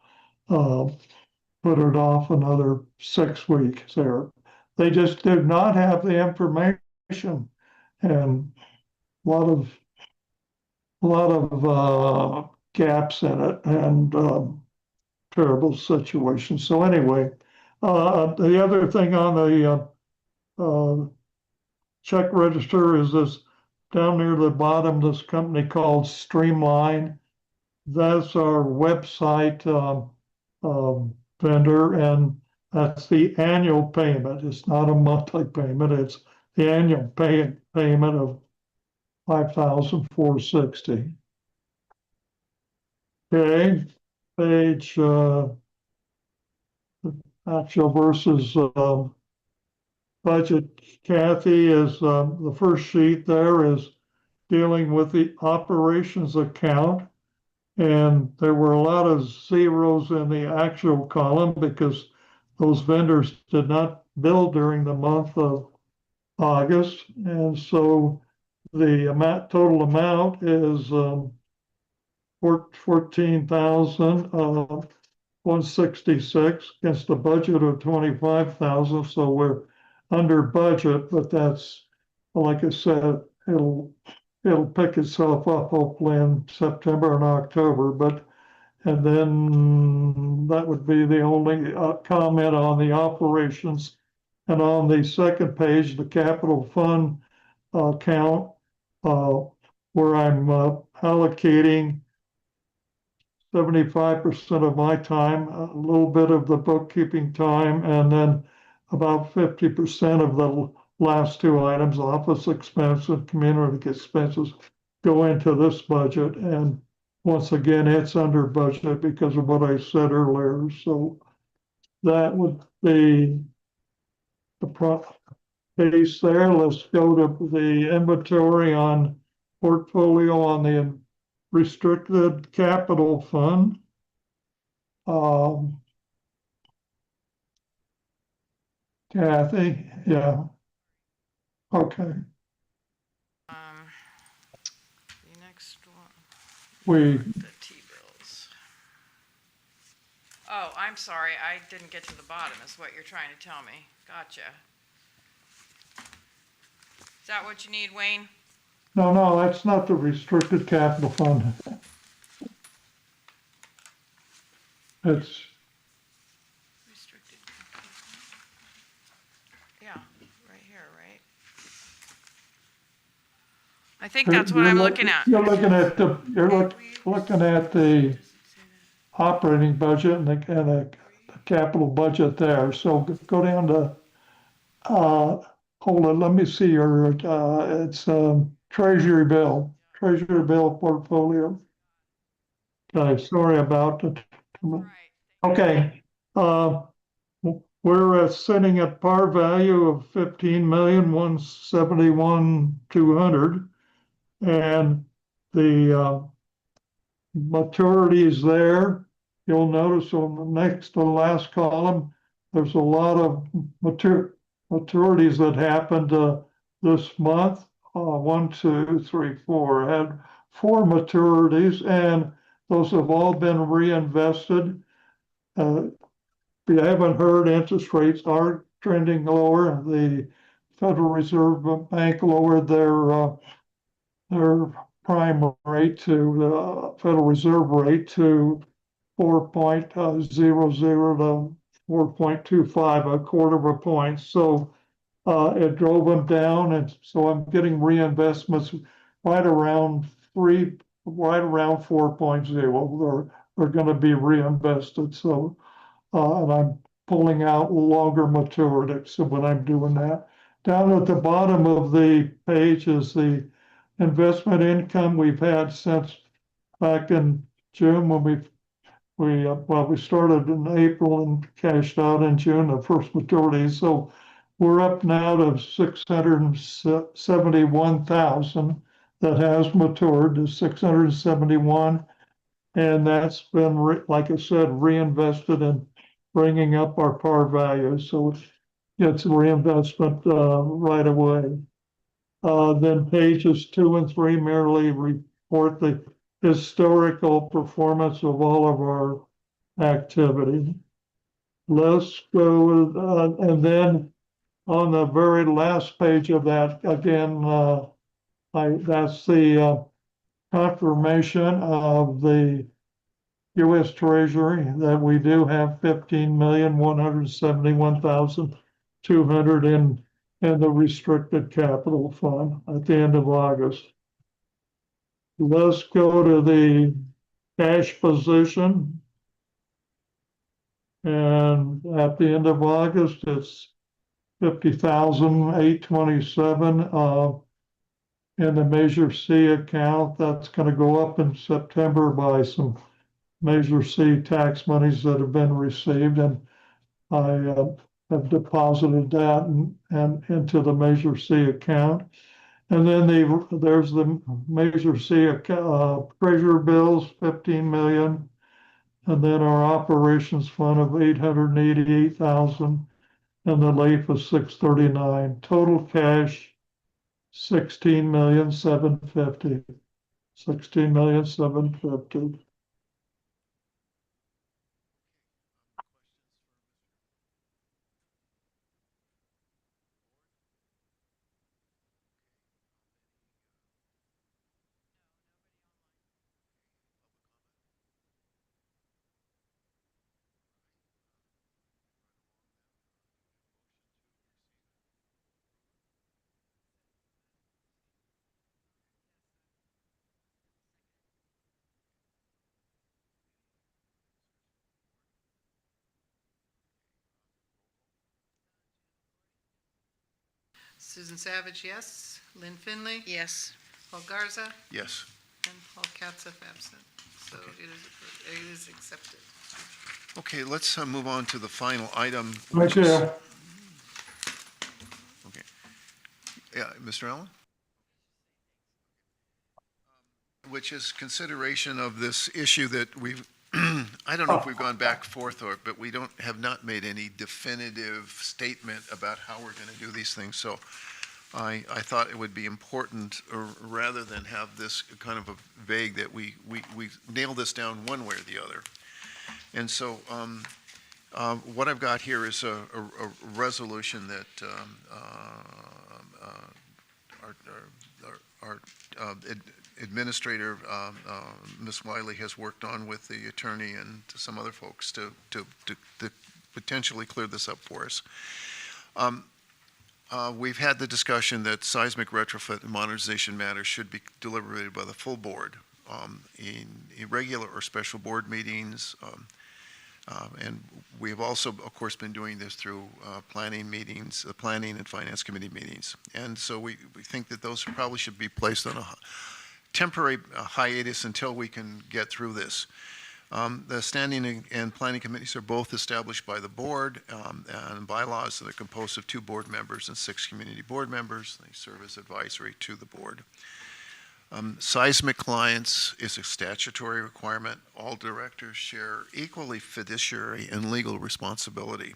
put it off another 6 weeks there. They just did not have the information, and a lot of gaps in it, and terrible situation. So anyway, the other thing on the check register is this down near the bottom, this company called Streamline. That's our website vendor, and that's the annual payment. It's not a monthly payment. It's the annual payment of $5,460. Okay, page actual versus budget. Kathy is the first sheet there is dealing with the operations account. And there were a lot of zeros in the actual column because those vendors did not bill during the month of August. And so the total amount is 14,166 against a budget of 25,000. So we're under budget, but that's, like I said, it'll pick itself up hopefully in September and October. And then that would be the only comment on the operations. And on the second page, the capital fund account, where I'm allocating 75% of my time, a little bit of the bookkeeping time, and then about 50% of the last 2 items, office expense and community expenses, go into this budget. And once again, it's under budget because of what I said earlier. So that would be the case there. Let's go to the inventory on portfolio on the restricted capital fund. Kathy, yeah. Okay. The next one. We, The T-bills. Oh, I'm sorry, I didn't get to the bottom, is what you're trying to tell me. Gotcha. Is that what you need, Wayne? no, that's not the restricted capital fund. It's, Restricted. Yeah, right here, right? I think that's what I'm looking at. You're looking at looking at the operating budget and the capital budget there. So go down to, hold on, let me see your, it's treasury bill portfolio. Okay, sorry about it. Right. Okay, we're sitting at par value of 15,171,200, and the maturities there. You'll notice on the next to the last column, there's a lot of maturities that happened this month. 1, 2, 3, 4. I had 4 maturities, and those have all been reinvested. If you haven't heard, interest rates are trending lower. The Federal Reserve Bank lowered their prime rate to the Federal Reserve rate to 4.00 to 4.25, a quarter of a point. So it drove them down, and so I'm getting reinvestments right around 4.0. They're going to be reinvested. So and I'm pulling out longer maturity. So when I'm doing that, down at the bottom of the page is the investment income we've had since back in June when we started in April and cashed out in June, the first maturity. So we're up now to 671,000 that has matured to 671. And that's been, like I said, reinvested in bringing up our par value. So it's reinvestment right away. Then pages 2 and 3 merely report the historical performance of all of our activity. Let's go, and then on the very last page of that, again, that's the confirmation of the U.S. Treasury that we do have 15,171,200 in the restricted capital fund at the end of August. Let's go to the cash position. And at the end of August, it's 50,827 in the Measure C account. That's going to go up in September by some Measure C tax monies that have been received, and I have deposited that and into the Measure C account. And then there's the Measure C treasurer bills, 15 million, and then our operations fund of 888,000, and the LAIF of 639. Total cash 16,750,000. 16,750,000. Susan Savage, yes. Lynn Finley? Yes. Paul Garza? Yes. And Paul Katzif absent. So it is accepted. Okay, let's move on to the final item. Right there. Okay. Yeah, Mr. Allen? Which is consideration of this issue that we've, I don't know if we've gone back and forth or, but we have not made any definitive statement about how we're going to do these things. So I thought it would be important, or rather than have this kind of a vague, that we nail this down one way or the other. And so what I've got here is a resolution that our administrator, Ms. Wiley, has worked on with the attorney and some other folks to potentially clear this up for us. We've had the discussion that seismic retrofit and modernization matters should be deliberated by the full board in irregular or special board meetings. And we have also, of course, been doing this through planning meetings, planning and finance committee meetings. And so we think that those probably should be placed on a temporary hiatus until we can get through this. The standing and planning committees are both established by the board and bylaws that are composed of 2 board members and 6 community board members. They serve as advisory to the board. Seismic clients is a statutory requirement. All directors share equally fiduciary and legal responsibility.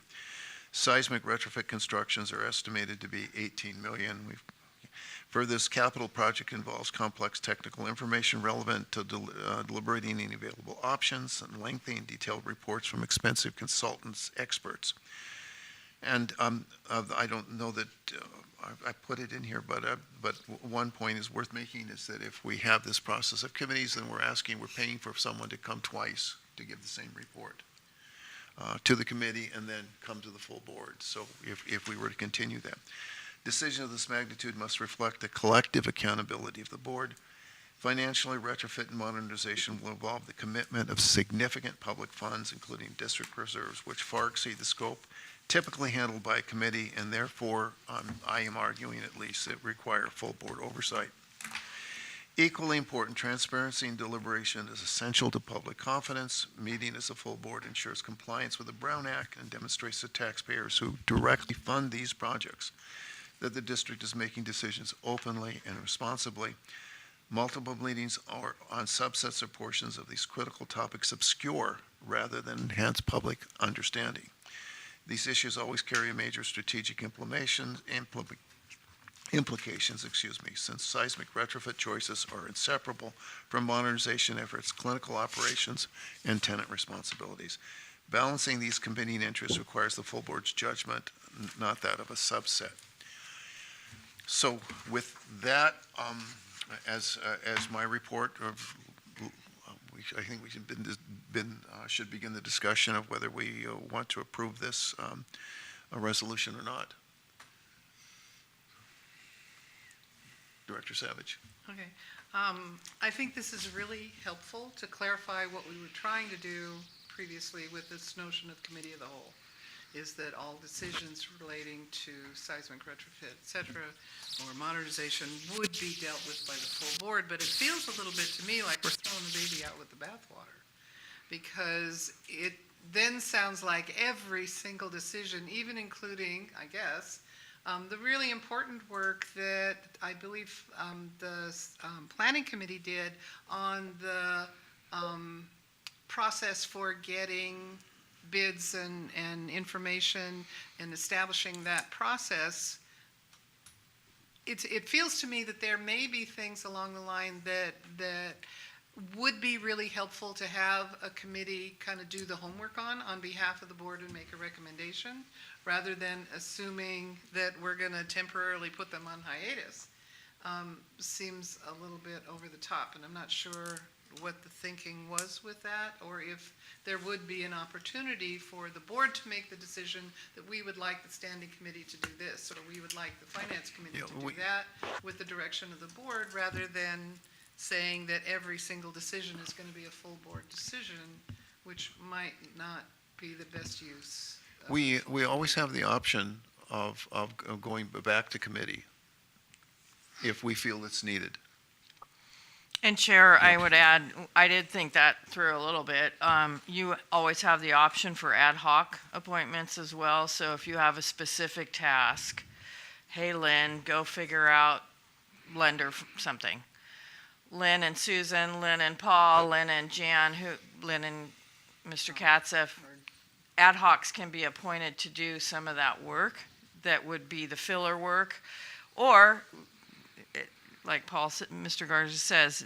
Seismic retrofit constructions are estimated to be 18 million. For this capital project involves complex technical information relevant to deliberating any available options and lengthy and detailed reports from expensive consultants, experts. And I don't know that I put it in here, but one point is worth making is that if we have this process of committees, then we're paying for someone to come twice to give the same report to the committee and then come to the full board. So if we were to continue that. Decision of this magnitude must reflect the collective accountability of the board. Financially, retrofit and modernization will involve the commitment of significant public funds, including district reserves, which far exceed the scope typically handled by a committee, and therefore, I am arguing at least, it require full board oversight. Equally important, transparency and deliberation is essential to public confidence. Meeting as a full board ensures compliance with the Brown Act and demonstrates to taxpayers who directly fund these projects that the district is making decisions openly and responsibly. Multiple meetings are on subsets or portions of these critical topics obscure rather than enhance public understanding. These issues always carry a major strategic implications, since seismic retrofit choices are inseparable from modernization efforts, clinical operations, and tenant responsibilities. Balancing these competing interests requires the full board's judgment, not that of a subset. So with that, as my report of, I think we should begin the discussion of whether we want to approve this a resolution or not. Director Savage. Okay. I think this is really helpful to clarify what we were trying to do previously with this notion of committee of the whole, is that all decisions relating to seismic retrofit, et cetera, or modernization would be dealt with by the full board, but it feels a little bit to me like we're throwing the baby out with the bathwater, because it then sounds like every single decision, even including, I guess, the really important work that I believe the planning committee did on the process for getting bids and information and establishing that process, it feels to me that there may be things along the line that would be really helpful to have a committee kind of do the homework on behalf of the board and make a recommendation, rather than assuming that we're going to temporarily put them on hiatus. Seems a little bit over the top, and I'm not sure what the thinking was with that, or if there would be an opportunity for the board to make the decision that we would like the standing committee to do this, or we would like the finance committee to do that with the direction of the board, rather than saying that every single decision is going to be a full board decision, which might not be the best use. We always have the option of going back to committee if we feel it's needed. And Chair, I would add, I did think that through a little bit. You always have the option for ad hoc appointments as well. So if you have a specific task, hey, Lynn, go figure out lender something. Lynn and Susan, Lynn and Paul, Lynn and Jan, Lynn and Mr. Katzef, ad hocs can be appointed to do some of that work that would be the filler work, or like Mr. Garza says,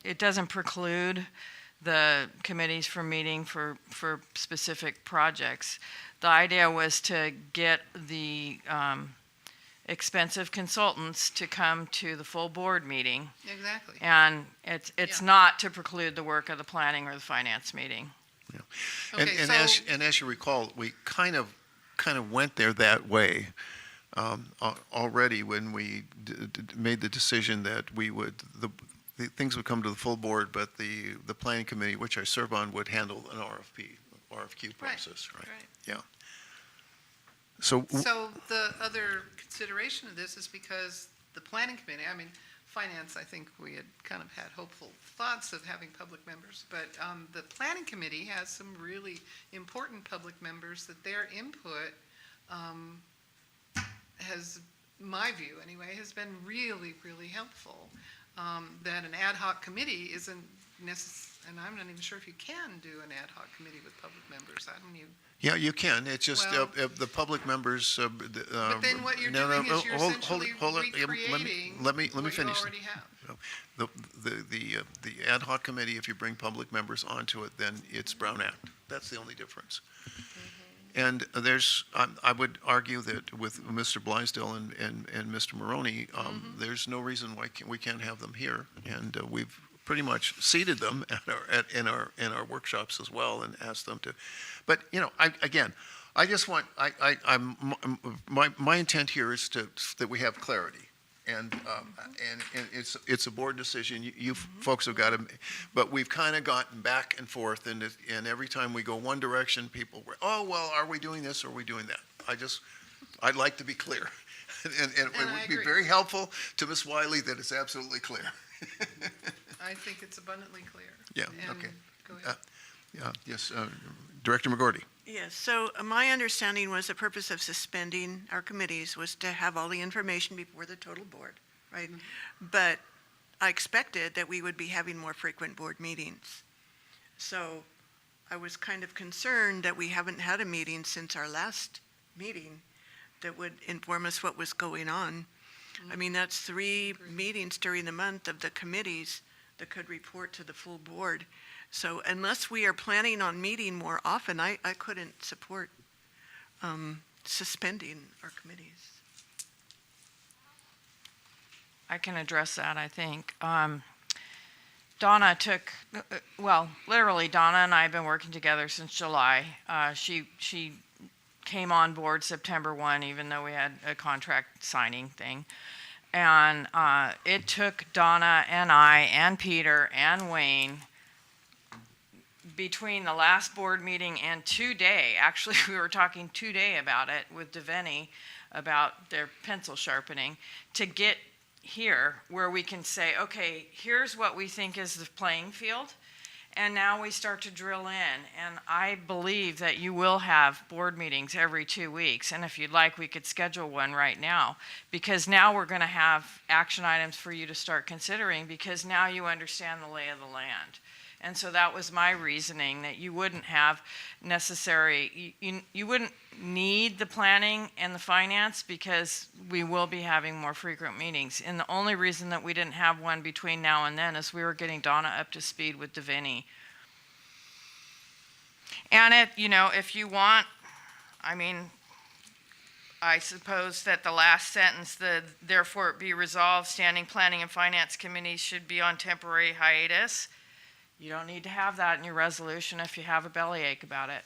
it doesn't preclude the committees from meeting for specific projects. The idea was to get the expensive consultants to come to the full board meeting. Exactly. And it's not to preclude the work of the planning or the finance meeting. Yeah. Okay, And as you recall, we kind of went there that way already when we made the decision that we would the things would come to the full board, but the planning committee, which I serve on, would handle an RFQ process. Right. Yeah. So the other consideration of this is because the planning committee, I mean, finance, I think we had kind of had hopeful thoughts of having public members, but the planning committee has some really important public members that their input has, my view anyway, has been really, really helpful. That an ad hoc committee isn't necessary, and I'm not even sure if you can do an ad hoc committee with public members. I don't even. yeah, you can. It's just Well, the public members. But then what you're doing is you're essentially recreating Let me what you finish. already have. The ad hoc committee, if you bring public members onto it, then it's Brown Act. That's the only difference. And I would argue that with Mr. Blaisdell and Mr. Maroney, there's no reason why we can't have them here. And we've pretty much seated them in our workshops as well and asked them to. But, I just want, my intent here is that we have clarity. And it's a board decision. You folks have got to, but we've kind of gotten back and forth, and every time we go one direction, people were, oh, well, are we doing this or are we doing that? I'd like to be clear. And it I would be agree. very helpful to Ms. Wiley that it's absolutely clear. I think it's abundantly clear. Yeah, And okay. go ahead. Yeah, yes, Director McGordy. Yes, so my understanding was the purpose of suspending our committees was to have all the information before the total board, right? But I expected that we would be having more frequent board meetings. So I was kind of concerned that we haven't had a meeting since our last meeting that would inform us what was going on. I mean, that's 3 meetings during the month of the committees that could report to the full board. So unless we are planning on meeting more often, I couldn't support suspending our committees. I can address that, I think. Donna took, literally Donna and I have been working together since July. She came on board September 1, even though we had a contract signing thing. And it took Donna and I and Peter and Wayne between the last board meeting and today, actually we were talking today about it with Devaney about their pencil sharpening, to get here where we can say, okay, here's what we think is the playing field. And now we start to drill in. And I believe that you will have board meetings every 2 weeks. And if you'd like, we could schedule one right now. Because now we're going to have action items for you to start considering, because now you understand the lay of the land. And so that was my reasoning, that you wouldn't have necessary, you wouldn't need the planning and the finance, because we will be having more frequent meetings. And the only reason that we didn't have one between now and then is we were getting Donna up to speed with Devaney. And if you want, I suppose that the last sentence, therefore it be resolved, standing planning and finance committees should be on temporary hiatus. You don't need to have that in your resolution if you have a bellyache about it.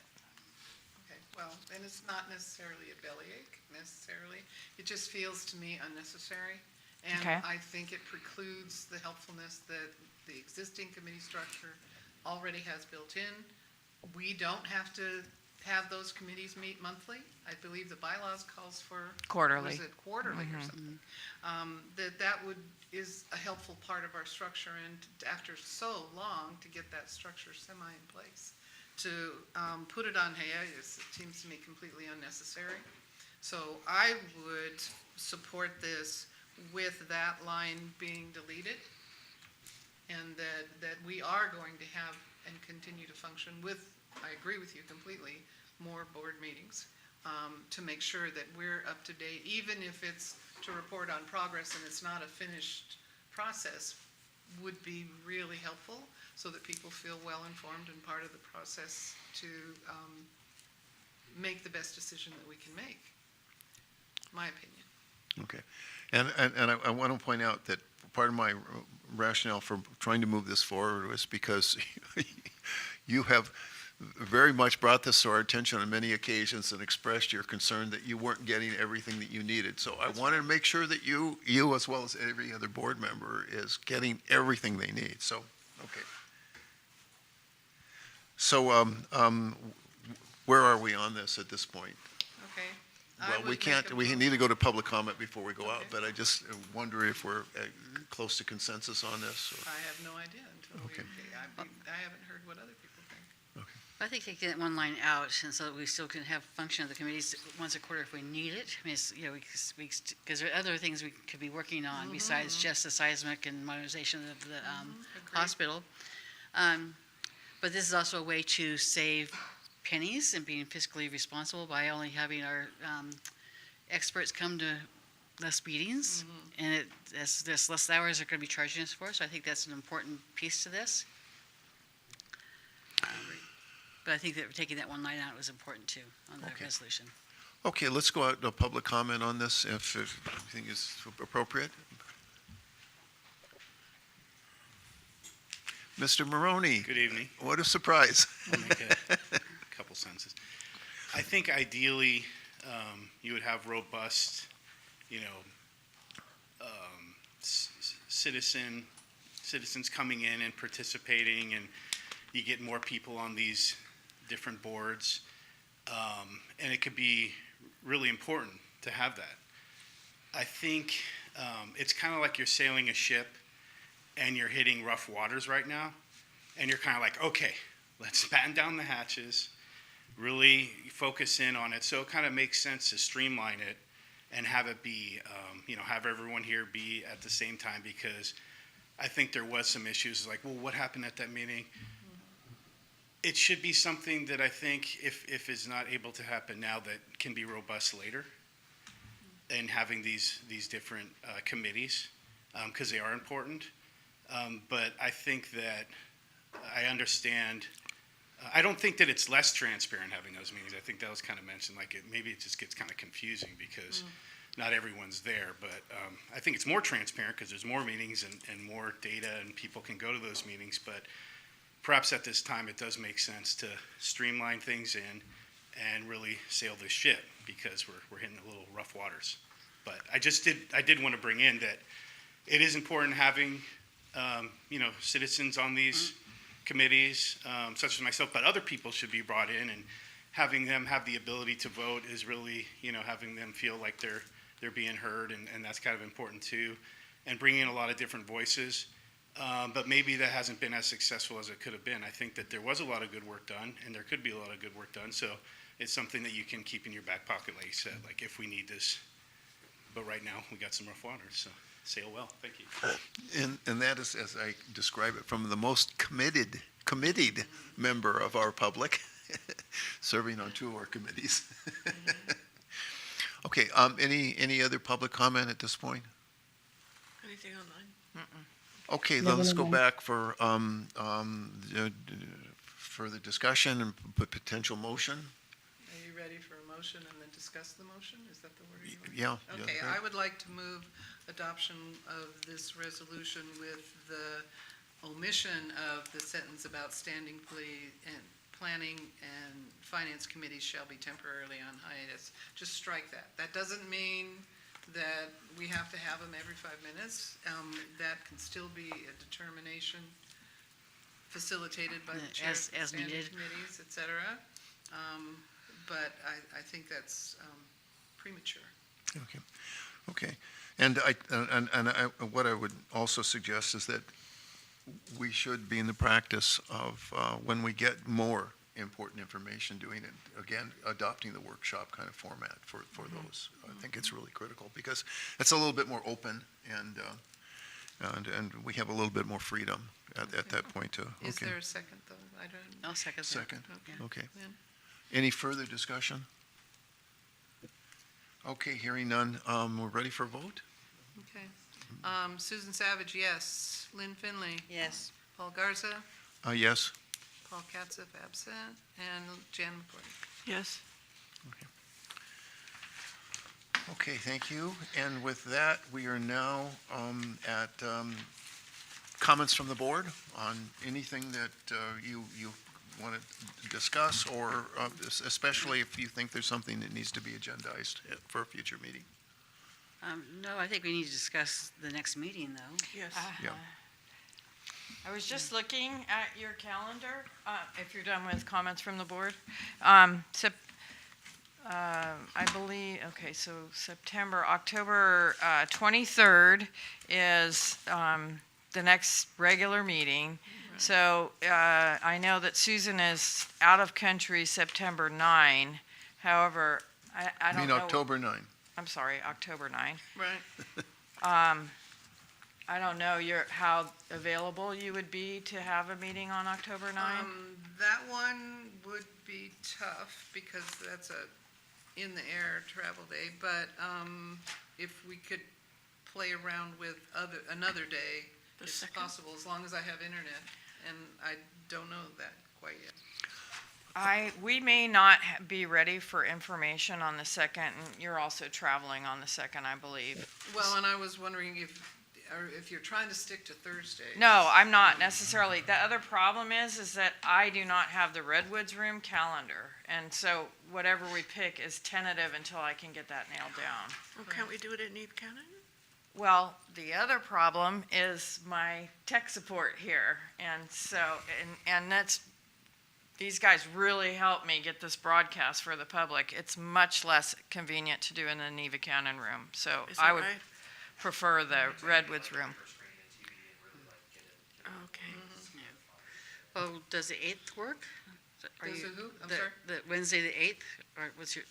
Okay, well, and it's not necessarily a bellyache, necessarily. It just feels to me unnecessary. And Okay. I think it precludes the helpfulness that the existing committee structure already has built in. We don't have to have those committees meet monthly. I believe the bylaws calls for Quarterly. Or is it quarterly or something? Is a helpful part of our structure, and after so long to get that structure semi in place. To put it on hiatus, it seems to me completely unnecessary. So I would support this with that line being deleted, and that we are going to have and continue to function with, I agree with you completely, more board meetings to make sure that we're up to date, even if it's to report on progress and it's not a finished process, would be really helpful so that people feel well informed and part of the process to make the best decision that we can make. My opinion. Okay. And I want to point out that part of my rationale for trying to move this forward was because you have very much brought this to our attention on many occasions and expressed your concern that you weren't getting everything that you needed. So I wanted to make sure that you as well as every other board member is getting everything they need. So, okay. So, where are we on this at this point? Okay. Well, we need to go to public comment before we go out, but I just wonder if we're close to consensus on this. Or- I have no idea until Okay. I haven't heard what other people think. I think take that one line out, and so we still can have function of the committees once a quarter if we need it. I mean, because there are other things we could be working on besides just the seismic and modernization of the hospital. But this is also a way to save pennies and being fiscally responsible by only having our experts come to less meetings, and there's less hours they're going to be charging us for. So I think that's an important piece to this. But I think that taking that one line out was important too on the Okay. resolution. Okay, let's go out to public comment on this if you think it's appropriate. Mr. Maroney, Good evening. what a surprise. I'll make a couple sentences. I think ideally, you would have robust, citizens coming in and participating, and you get more people on these different boards. And it could be really important to have that. I think it's kind of like you're sailing a ship and you're hitting rough waters right now, and you're kind of like, okay, let's batten down the hatches, really focus in on it. So it kind of makes sense to streamline it and have it be, have everyone here be at the same time, because I think there was some issues like, well, what happened at that meeting? It should be something that I think if it's not able to happen now, that can be robust later, and having these different committees, because they are important. But I think that I understand. I don't think that it's less transparent having those meetings. I think that was kind of mentioned, like maybe it just gets kind of confusing because not everyone's there. But I think it's more transparent because there's more meetings and more data, and people can go to those meetings. But perhaps at this time, it does make sense to streamline things in and really sail this ship, because we're hitting a little rough waters. But I did want to bring in that it is important having citizens on these committees, such as myself, but other people should be brought in, and having them have the ability to vote is really, having them feel like they're being heard, and that's kind of important too, and bringing in a lot of different voices. But maybe that hasn't been as successful as it could have been. I think that there was a lot of good work done, and there could be a lot of good work done. So it's something that you can keep in your back pocket, like you said, like if we need this. But right now, we got some rough waters, so sail well. Thank you. And that is, as I describe it, from the most committed member of our public, serving on 2 of our committees. Okay, any other public comment at this point? Anything online? Okay, then let's go back for further discussion and potential motion. Are you ready for a motion and then discuss the motion? Is that the word you want? Yeah. Okay, I would like to move adoption of this resolution with the omission of the sentence about standing plea and planning and finance committees shall be temporarily on hiatus. Just strike that. That doesn't mean that we have to have them every 5 minutes. That can still be a determination facilitated by the chair of the As standing needed. committees, et cetera. But I think that's premature. Okay. And what I would also suggest is that we should be in the practice of, when we get more important information, doing it, again, adopting the workshop kind of format for those. I think it's really critical, because it's a little bit more open, and we have a little bit more freedom at that point too. Is Okay. there a second, though? I don't. I'll second that. Second, Okay. okay. Lynn? Any further discussion? Okay, hearing none, we're ready for a vote? Okay. Susan Savage, yes. Lynn Finley? Yes. Paul Garza? Yes? Paul Katzif, absent. And Jan McCoy? Yes. Okay, thank you. And with that, we are now at comments from the board on anything that you want to discuss, or especially if you think there's something that needs to be agendized for a future meeting. No, I think we need to discuss the next meeting, though. Yes. Yeah. I was just looking at your calendar, if you're done with comments from the board. I believe, okay, so October 23rd is the next regular meeting. So I know that Susan is out of country September 9. However, I don't know. October 9. I'm sorry, October 9. Right. I don't know how available you would be to have a meeting on October 9. That one would be tough because that's a in-the-air travel day, but if we could play around with another day, it's possible, as long as I have internet, and I don't know that quite yet. We may not be ready for information on the second, and you're also traveling on the second, I believe. Well, and I was wondering if you're trying to stick to Thursday. No, I'm not necessarily. The other problem is that I do not have the Redwoods Room calendar. And so whatever we pick is tentative until I can get that nailed down. Well, can't we do it at Neve County? Well, the other problem is my tech support here. And so, and that's, these guys really helped me get this broadcast for the public. It's much less convenient to do in the Neva Cannon room. So Is that I would right? prefer the Redwoods room. Okay. Oh, does the 8th work? Does it who? I'm sorry? The Wednesday, the 8th, or what's your,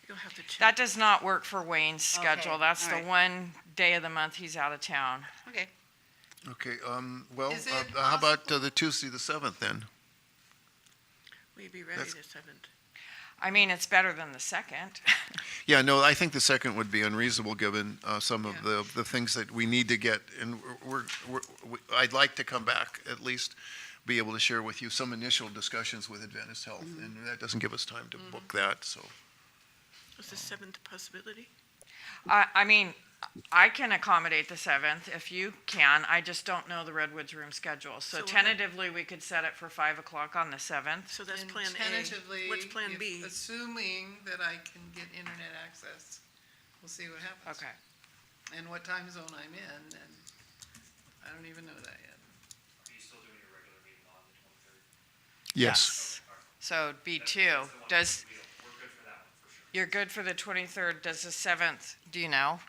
You'll have to check. That does not work for Wayne's schedule. Okay, That's all the right. one day of the month he's out of town. okay. Okay, well, Is it how about the Tuesday, the 7th then? We'd be ready That's- the 7th. I mean, it's better than the second. Yeah, no, I think the second would be unreasonable, given some of the things that we need to get, and I'd like to come back, at least be able to share with you some initial discussions with Adventist Health, and that doesn't give us time to book that, so. Is the 7th a possibility? I mean, I can accommodate the 7th if you can. I just don't know the Redwoods room schedule. So So what- tentatively, we could set it for 5 o'clock on the 7th. So that's And plan A. tentatively, What's plan if- B? Assuming that I can get internet access, we'll see what happens. Okay. And what time zone I'm in, and I don't even know that yet. Are you still doing your regular meeting on the 23rd? Yes. So B2, does, We're good for that one, for sure. you're good for the 23rd, does the 7th, do you know?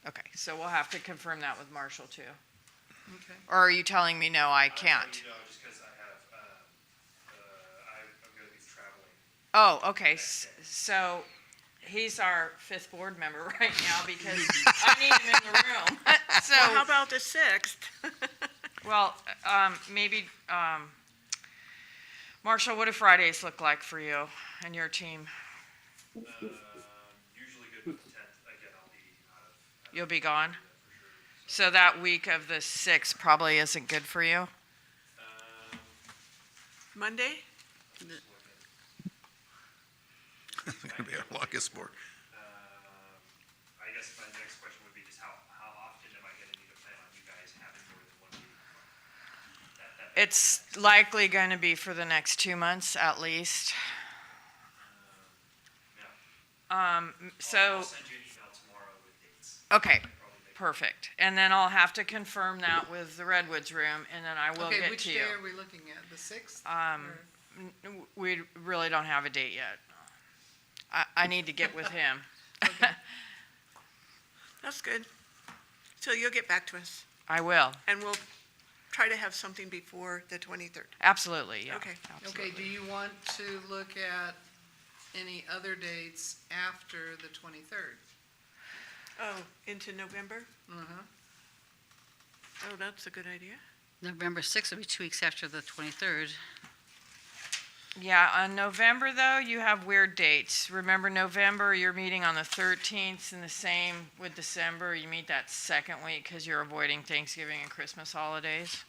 Okay, so we'll have to confirm that with Marshall too. Okay. Or are you telling me, no, I can't? You know, just because I have, I'm gonna be traveling. Oh, okay, so he's our 5th board member right now because I need him in the room. Well, how So, about the 6th? well, maybe, Marshall, what do Fridays look like for you and your team? Usually good with the 10th. Again, I'll be out of. You'll be gone? So that week of the 6th probably isn't good for you? Monday? It's going to be our longest board. I guess my next question would be just how often am I gonna need to plan on you guys having more than one meeting? It's likely going to be for the next 2 months at least. So, I'll send you an email tomorrow with dates. okay, perfect. And then I'll have to confirm that with the Redwoods room and then I will Okay, get which to day you. are we looking at? The 6th? We really don't have a date yet. I need to get with him. That's good. So you'll get back to us, I will, and we'll try to have something before the 23rd. absolutely, yeah. Okay. Okay, do you want to look at any other dates after the 23rd? Oh, into November? Uh-huh. Oh, that's a good idea. November 6th will be 2 weeks after the 23rd. Yeah, on November though, you have weird dates. Remember November, you're meeting on the 13th and the same with December. You meet that second week because you're avoiding Thanksgiving and Christmas holidays.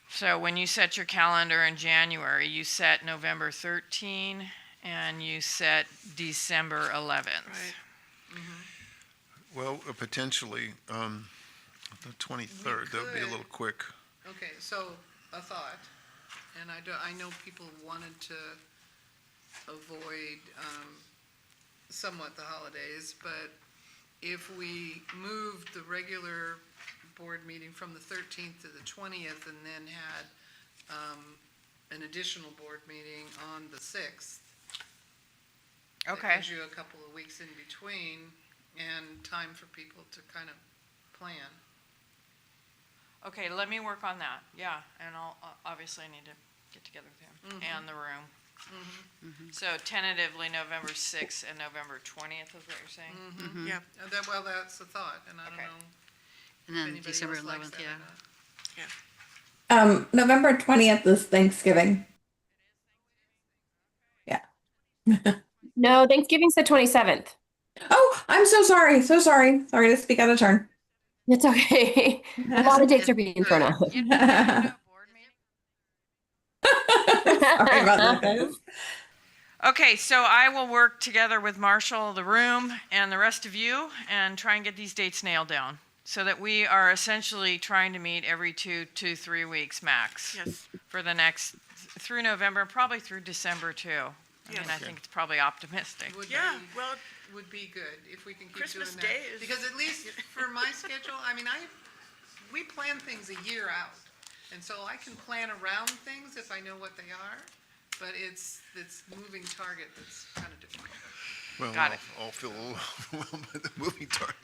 So when you set your calendar in January, you set November 13 and you set December 11th. Right. Well, potentially, the 23rd, that would be a could. little quick. Okay, so a thought, and I know people wanted to avoid somewhat the holidays, but if we moved the regular board meeting from the 13th to the 20th and then had an additional board meeting on the 6th, that Okay, gives you a couple of weeks in between and time for people to kind of plan. okay, let me work on that, yeah, and I'll, obviously I need to get together with him and the room. So tentatively November 6th and November 20th is what you're saying? Yeah, Well, that's a thought, and I don't Okay. know And if then anybody December else likes 11th, that or yeah. not. November 20th is Thanksgiving. Yeah. No, Thanksgiving's the 27th. Oh, I'm so sorry. So sorry. Sorry to speak out of turn. It's okay. A lot of dates are being thrown out. Sorry about that, guys. Okay, so I will work together with Marshall, the room, and the rest of you, and try and get these dates nailed down, so that we are essentially trying to meet every 2 to 3 weeks max. Yes. For the next, through November, probably through December too. I mean, I think it's probably optimistic. Well, Would be good if we can keep Christmas doing that. Day is- Because at least for my schedule, I mean, we plan things a year out. And so I can plan around things if I know what they are, but it's moving target that's kind of difficult. Well, Got it. I'll feel a little overwhelmed by the moving target.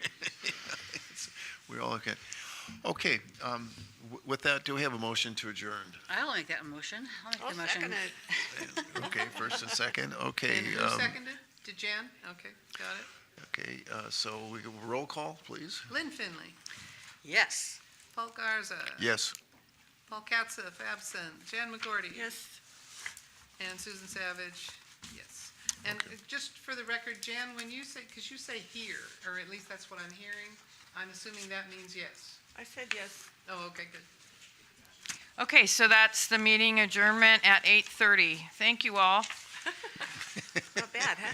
We all okay. Okay, with that, do we have a motion to adjourn? I'll make that motion. I'll make I'll the motion. second it. Okay, first and second, okay. And who seconded? Did Jan? Okay, got it. Okay, so we go roll call, please. Lynn Finley, Yes. Paul Garza. Yes. Paul Katzif, absent. Jan McGordy. Yes. And Susan Savage, yes. And just for the record, Jan, when you say, because you say here, or at least that's what I'm hearing, I'm assuming that means yes. I said yes. Oh, okay, good. Okay, so that's the meeting adjournment at 8:30. Thank you all. Not bad, huh?